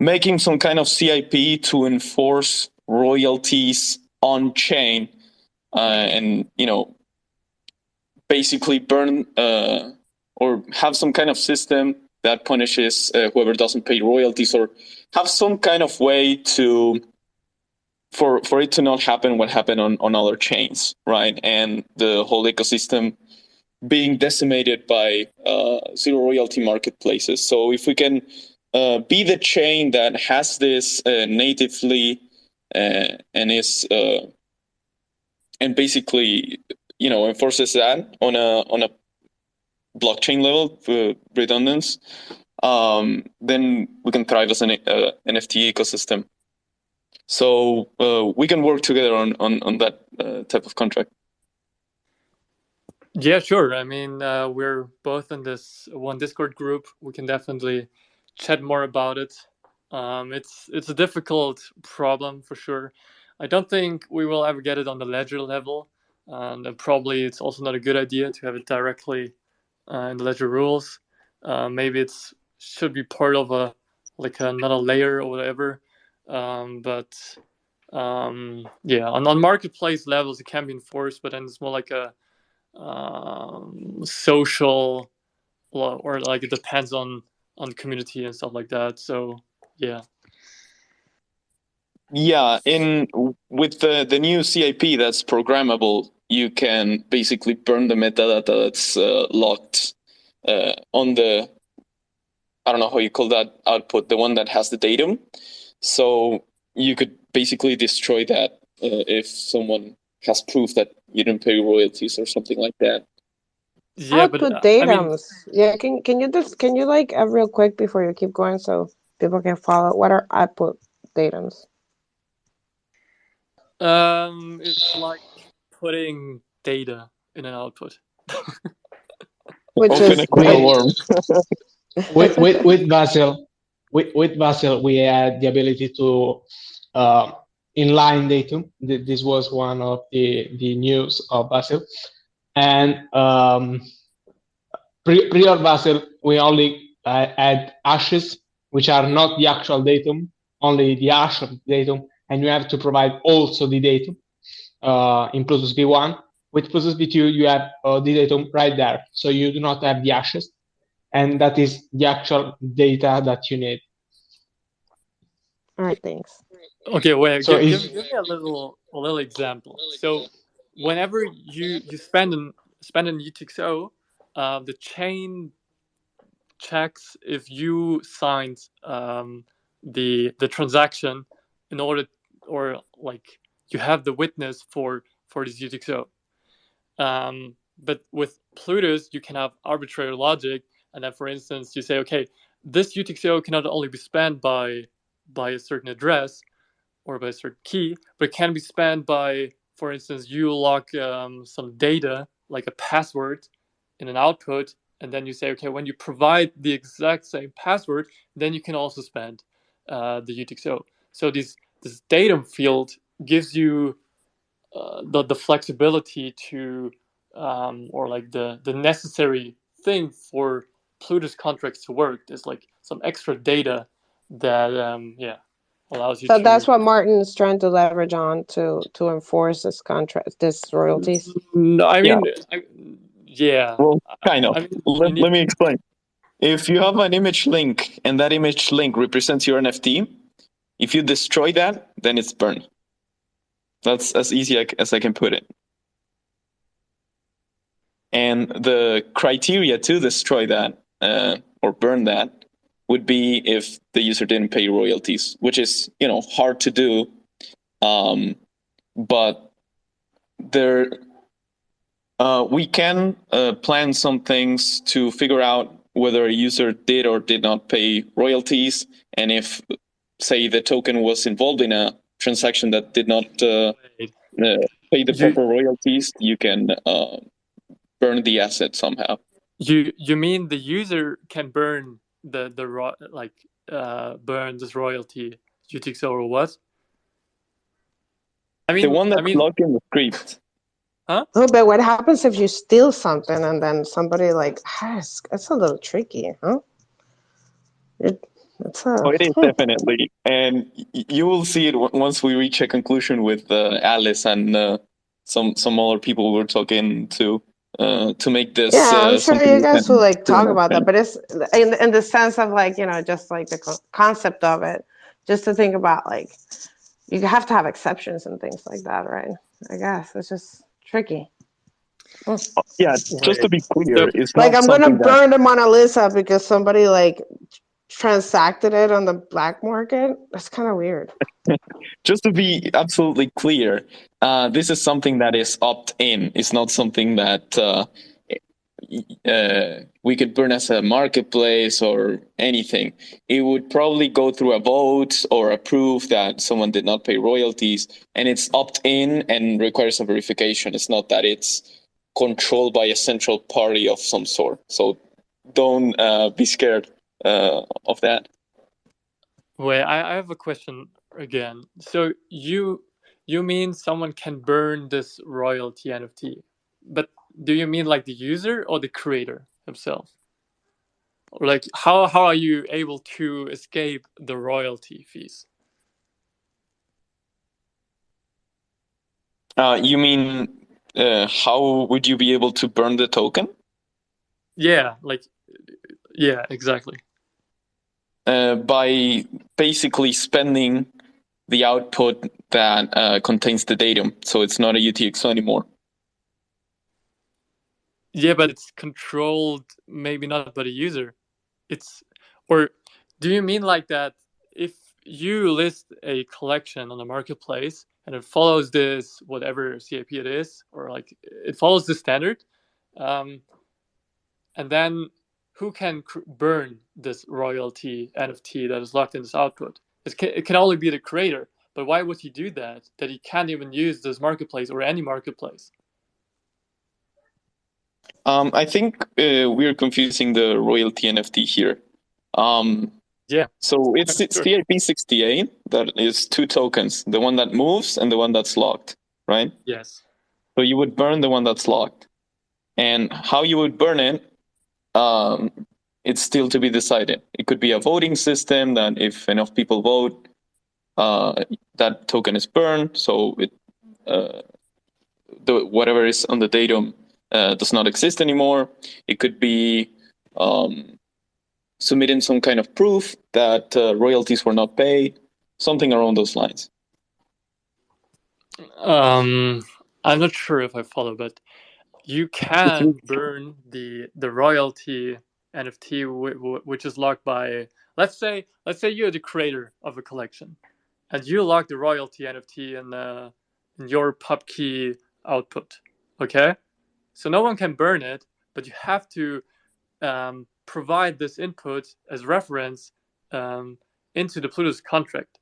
making some kind of CIP to enforce royalties on chain, and basically burn or have some kind of system that punishes whoever doesn't pay royalties, or have some kind of way to for it to not happen what happened on other chains, right? And the whole ecosystem being decimated by zero royalty marketplaces. So if we can be the chain that has this natively and is and basically enforces that on a blockchain level for redundance, then we can thrive as an NFT ecosystem. So we can work together on that type of contract. Yeah, sure. I mean, we're both in this one Discord group. We can definitely chat more about it. It's a difficult problem for sure. I don't think we will ever get it on the ledger level, and probably it's also not a good idea to have it directly in the ledger rules. Maybe it should be part of another layer or whatever. But on marketplace levels it can be enforced, but then it's more like a social, or like it depends on the community and stuff like that. So yeah. With the new CIP that's programmable, you can basically burn the metadata that's locked on the, I don't know how you call that output, the one that has the datum. So you could basically destroy that if someone has proof that you didn't pay royalties or something like that. Yeah, Output but datums. Can you like real quick before you keep going so people can follow? What are output datums? It's like putting data in an output. Which Open is a can of worms. with Basil, we had the ability to inline datum. This was one of the news of Basil, and prior Basil, we only had hashes, which are not the actual datum, only the hash of the datum, and you have to provide also the datum. in Plutus V1. With Plutus V2, you have the datum right there, so you do not have the hashes, and that is the actual data that you need. All right, thanks. Okay, wait. So Give me a little example. So, whenever you spend an UTXO, the chain checks if you signed the transaction in order, or like you have the witness for this UTXO. But with Plutus, you can have arbitrary logic, and then, for instance, you say, okay, this UTXO cannot only be spent by a certain address or by a certain key, but it can be spent by, for instance, you lock some data like a password in an output, and then you say, okay, when you provide the exact same password, then you can also spend the UTXO. So this datum field gives you the flexibility to or like the necessary thing for Plutus contracts to work. There's like some extra data that allows you So to. that's what Martin's trying to leverage on to enforce this contract, this royalties. No, I mean, yeah. Well, kind of. I mean, Let me explain. If you have an image link and that image link represents your NFT, if you destroy that, then it's burned. That's as easy as I can put it. And the criteria to destroy that or burn that would be if the user didn't pay royalties, which is, hard to do. But there, we can plan some things to figure out whether a user did or did not pay royalties, and if, say, the token was involved in a transaction that did not pay the proper royalties, you can burn the asset somehow. You mean the user can burn burn this royalty UTXO or what? I mean the one that's logged in the script. Huh? Oh, but what happens if you steal something and then somebody that's a little tricky, huh? It is definitely, and you will see it once we reach a conclusion with Alice and some other people we're talking to make this. Yeah, I'm sure you guys will talk about that, but but it's in the sense of just like the concept of it, just to think about you have to have exceptions and things like that, right? I guess it's just tricky. Yeah, just to be clear, it's not I'm gonna something burn the Mona Lisa because somebody transacted it on the black market. That's kind of weird. Just to be absolutely clear, this is something that is opt-in. It's not something that we could burn as a marketplace or anything. It would probably go through a vote or a proof that someone did not pay royalties, and it's opt-in and requires a verification. It's not that it's controlled by a central party of some sort. So don't be scared of that. Wait, I have a question again. So you mean someone can burn this royalty NFT, but do you mean like the user or the creator himself? Or like how are you able to escape the royalty fees? You mean how would you be able to burn the token? Yeah, exactly. By basically spending the output that contains the datum, so it's not a UTXO anymore. Yeah, but it's controlled maybe not by the user. Or do you mean like that if you list a collection on the marketplace and it follows this whatever CIP it is, or like it follows the standard, and then who can burn this royalty NFT that is locked in this output? It can only be the creator. But why would he do that? That he can't even use this marketplace or any marketplace? I think we're confusing the royalty NFT here. Yeah. So it's CIP 68 that is two tokens, the one that moves and the one that's locked, right? Yes. So you would burn the one that's locked. And how you would burn it, it's still to be decided. It could be a voting system that if enough people vote, that token is burned. So whatever is on the datum does not exist anymore. It could be submitting some kind of proof that royalties were not paid, something around those lines. I'm not sure if I follow, but you can burn the royalty NFT which is locked by, let's say you're the creator of a collection, and you lock the royalty NFT in your pub key output. Okay, so no one can burn it, but you have to provide this input as reference into the Plutus contract.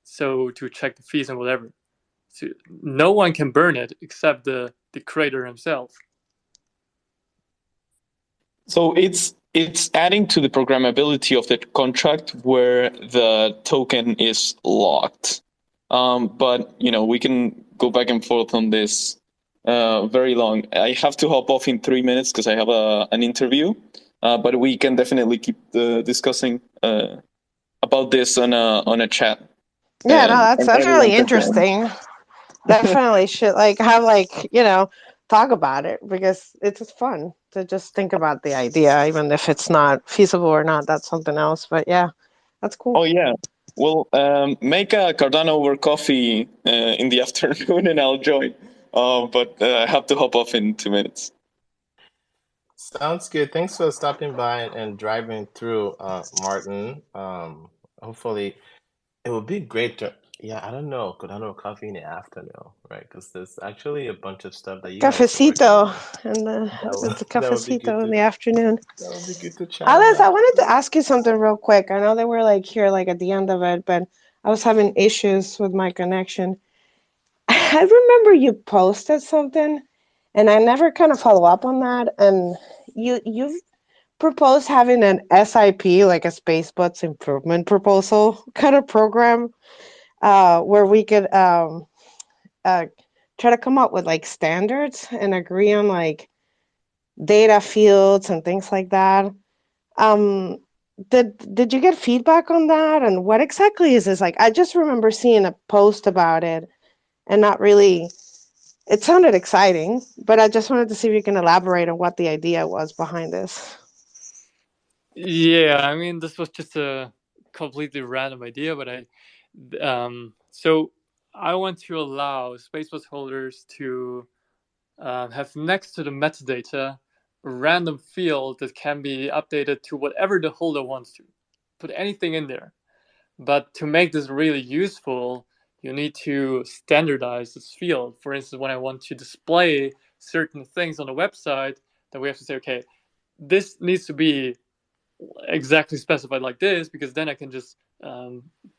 So to check the fees and whatever. So no one can burn it except the creator himself. So it's adding to the programmability of the contract where the token is locked. But we can go back and forth on this very long. I have to hop off in 3 minutes because I have an interview. But we can definitely keep discussing about this on a chat. Yeah, no, that's everyone really can join. interesting. Definitely should talk about it, because it's just fun to just think about the idea, even if it's not feasible or not. That's something else. But yeah, that's cool. Oh yeah, well, make a Cardano Over Coffee in the afternoon, and I'll join. But I have to hop off in 2 minutes. Sounds good. Thanks for stopping by and driving through, Martin. Hopefully, it would be great to. Yeah, I don't know. Cardano coffee in the afternoon, right? Because there's actually a bunch of stuff that you guys are working Cafecito, on. and it's a That would be good cafecito in to. the afternoon. That would be good to chat Alice, I about. wanted to ask you something real quick. I know that we're here at the end of it, but I was having issues with my connection. I remember you posted something, and I never kind of follow up on that. And you've proposed having an SIP, like a SPACE BUDZ improvement proposal kind of program, where we could try to come up with standards and agree on data fields and things like that. Did you get feedback on that? And what exactly is this? I just remember seeing a post about it and not really. It sounded exciting, but I just wanted to see if you can elaborate on what the idea was behind this. Yeah, I mean, this was just a completely random idea, but so I want to allow SPACE BUDZ holders to have next to the metadata a random field that can be updated to whatever the holder wants to. Put anything in there. But to make this really useful, you need to standardize this field. For instance, when I want to display certain things on the website, then we have to say, okay, this needs to be exactly specified like this, because then I can just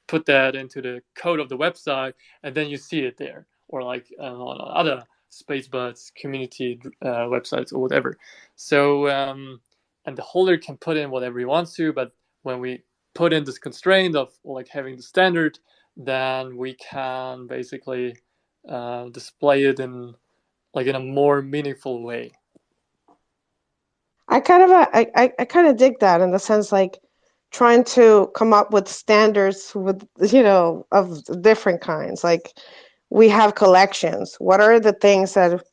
put that into the code of the website, and then you see it there. Or on other SPACE BUDZ community websites or whatever. So, and the holder can put in whatever he wants to, but when we put in this constraint of having the standard, then we can basically display it in a more meaningful way. I kind of dig that, in the sense trying to come up with standards with of different kinds. We have collections. What are the things that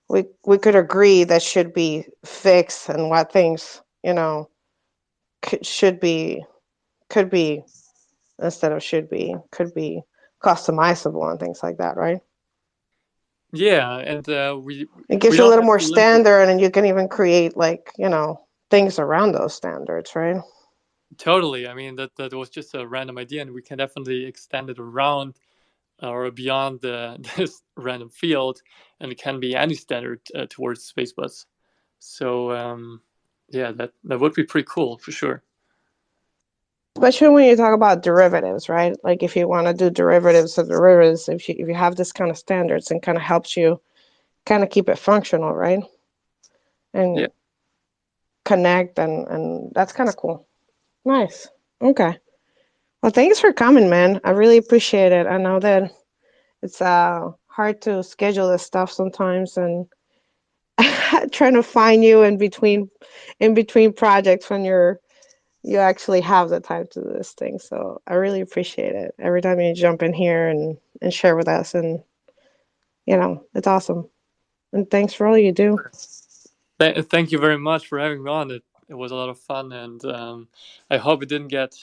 we could agree that should be fixed, and what things could be instead of should be, could be customizable and things like that, right? Yeah, and it gives you a little more standard, and you can even create things around those standards, right? Totally. I mean, that was just a random idea, and we can definitely extend it around or beyond this random field, and it can be any standard towards SPACE BUDZ. So yeah, that would be pretty cool for sure. Especially when you talk about derivatives, right? If you want to do derivatives of derivatives, if you have this kind of standards, and kind of helps you kind of keep it functional, right? And connect, and that's kind of cool. Nice. Okay. Well, thanks for coming, man. I really appreciate it. I know that it's hard to schedule this stuff sometimes, and trying to find you in between projects when you actually have the time to do this thing. So I really appreciate it every time you jump in here and share with us. And it's awesome. And thanks for all you do. Thank you very much for having me on. It was a lot of fun, and I hope it didn't get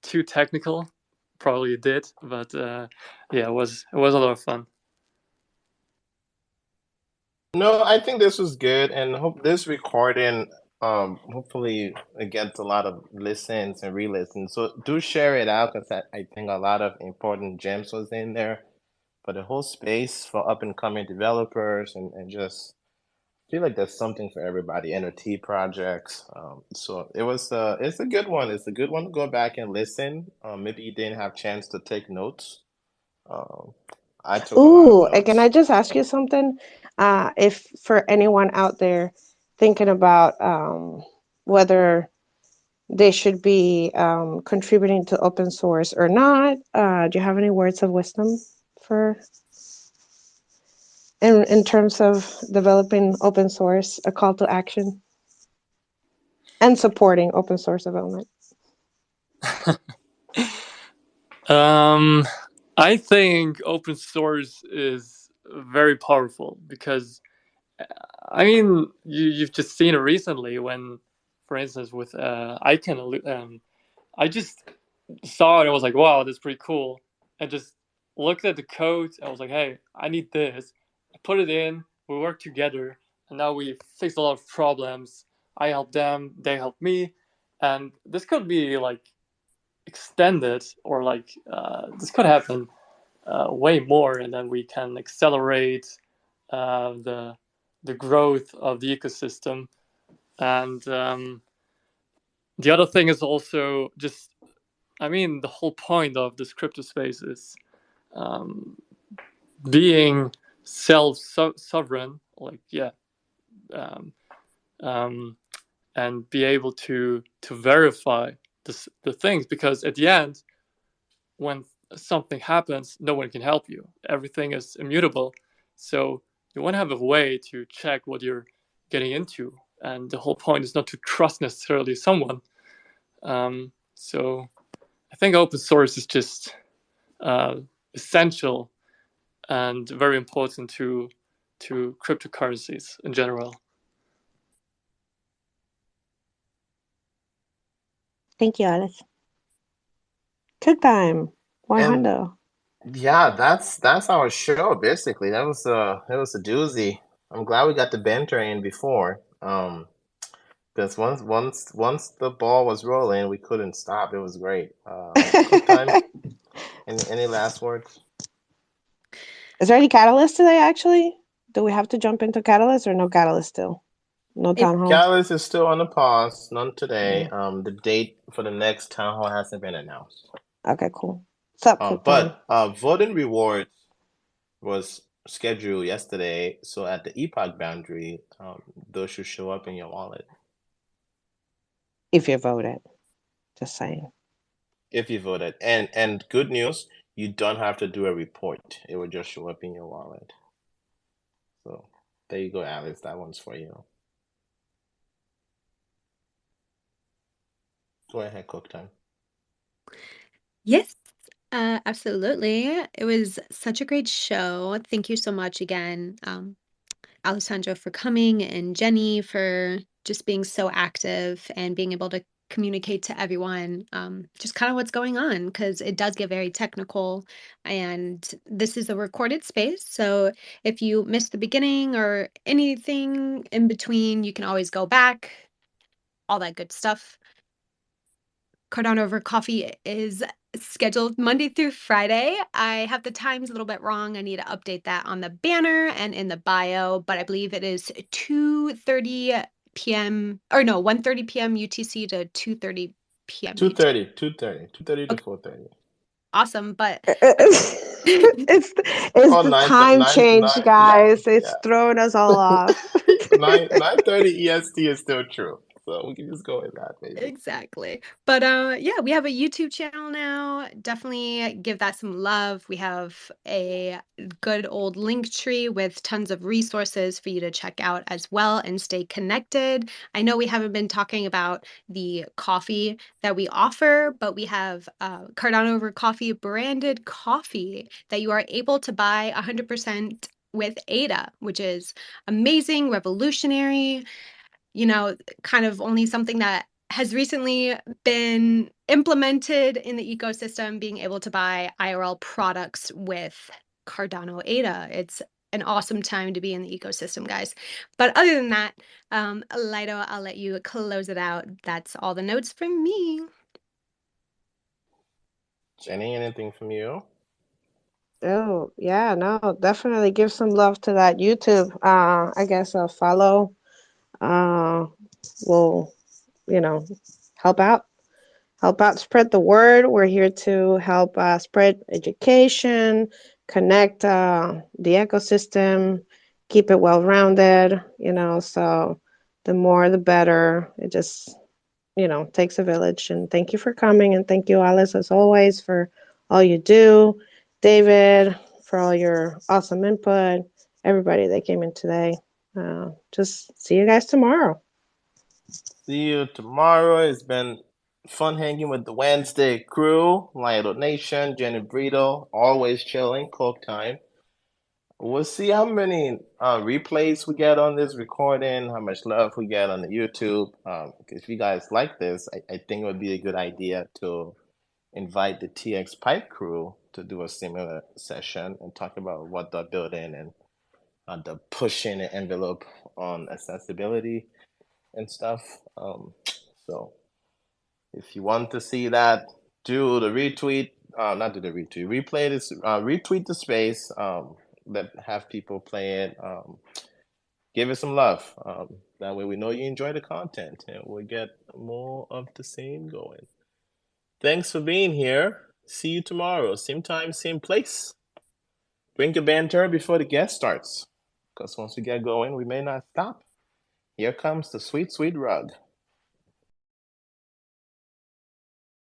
too technical. Probably it did, but yeah, it was a lot of fun. No, I think this was good, and hope this recording, hopefully it gets a lot of listens and re-listens. So do share it out, because I think a lot of important gems was in there for the whole space for up and coming developers, and just feel like there's something for everybody. NFT projects. So it's a good one. It's a good one to go back and listen. Maybe you didn't have chance to take notes. I took a lot of Ooh, and can I notes. just ask you something? If for anyone out there thinking about whether they should be contributing to open source or not, do you have any words of wisdom for in terms of developing open source, a call to action, and supporting open source development? I think open source is very powerful because, I mean, you've just seen it recently when, for instance, with ICANN, I just saw it. I was like, wow, that's pretty cool. And just looked at the code. I was like, hey, I need this. I put it in. We worked together, and now we fixed a lot of problems. I helped them. They helped me, and this could be like extended, or like this could happen way more, and then we can accelerate the growth of the ecosystem. And the other thing is also just, I mean, the whole point of this crypto space is being self-sovereign, like and be able to verify the things, because at the end, when something happens, no one can help you. Everything is immutable, so you want to have a way to check what you're getting into, and the whole point is not to trust necessarily someone. So I think open source is just essential and very important to cryptocurrencies in general. Thank you, Alice. Cook Thyme, 100. Yeah, that's our show basically. That was a doozy. I'm glad we got the banter in before. Because once the ball was rolling, we couldn't stop. It was great. Cook Thyme. Any last words? Is there any catalyst today, actually? Do we have to jump into catalyst or no catalyst still? No town hall? Catalyst is still on the pause. None today. The date for the next town hall hasn't been announced. Okay, cool. What's up, Cook Thyme? But voting rewards was scheduled yesterday. So at the epoch boundary, those should show up in your wallet. If you voted. Just saying. If you voted. And good news, you don't have to do a report. It will just show up in your wallet. So there you go, Alice. That one's for you. Go ahead, Cook Thyme. Yes, absolutely. It was such a great show. Thank you so much again, Alessandro, for coming, and Jenny for just being so active and being able to communicate to everyone just kind of what's going on, because it does get very technical, and this is a recorded space. So if you missed the beginning or anything in between, you can always go back, all that good stuff. Cardano Over Coffee is scheduled Monday through Friday. I have the times a little bit wrong. I need to update that on the banner and in the bio, but I believe it is 2:30 p.m. or no, 1:30 p.m. UTC to 2:30 p.m. 2:30 to 4:30. Awesome, but it's the time change, guys. It's throwing us all off. 9:30 EST is still true. So we can just go with that, maybe. Exactly. But yeah, we have a YouTube channel now. Definitely give that some love. We have a good old link tree with tons of resources for you to check out as well and stay connected. I know we haven't been talking about the coffee that we offer, but we have Cardano Over Coffee branded coffee that you are able to buy 100% with ADA, which is amazing, revolutionary, kind of only something that has recently been implemented in the ecosystem, being able to buy IRL products with Cardano ADA. It's an awesome time to be in the ecosystem, guys. But other than that, Lido, I'll let you close it out. That's all the notes from me. Jenny, anything from you? Oh, yeah, no, definitely give some love to that YouTube. I guess a follow will, help out, spread the word. We're here to help spread education, connect the ecosystem, keep it well-rounded, so the more the better. It just, takes a village. And thank you for coming. And thank you, Alice, as always, for all you do. David, for all your awesome input. Everybody that came in today. Just see you guys tomorrow. See you tomorrow. It's been fun hanging with the Wednesday crew. Lido Nation, Jenny Brito, always chilling, Cook Thyme. We'll see how many replays we get on this recording, how much love we get on the YouTube. If you guys like this, I think it would be a good idea to invite the TX Pipe crew to do a similar session and talk about what they're building and the pushing the envelope on accessibility and stuff. So if you want to see that, do the retweet, not do the retweet, replay this, retweet the space, have people play it, give it some love. That way we know you enjoy the content and we get more of the same going. Thanks for being here. See you tomorrow, same time, same place. Bring your banter before the guest starts, because once we get going, we may not stop. Here comes the sweet, sweet rug.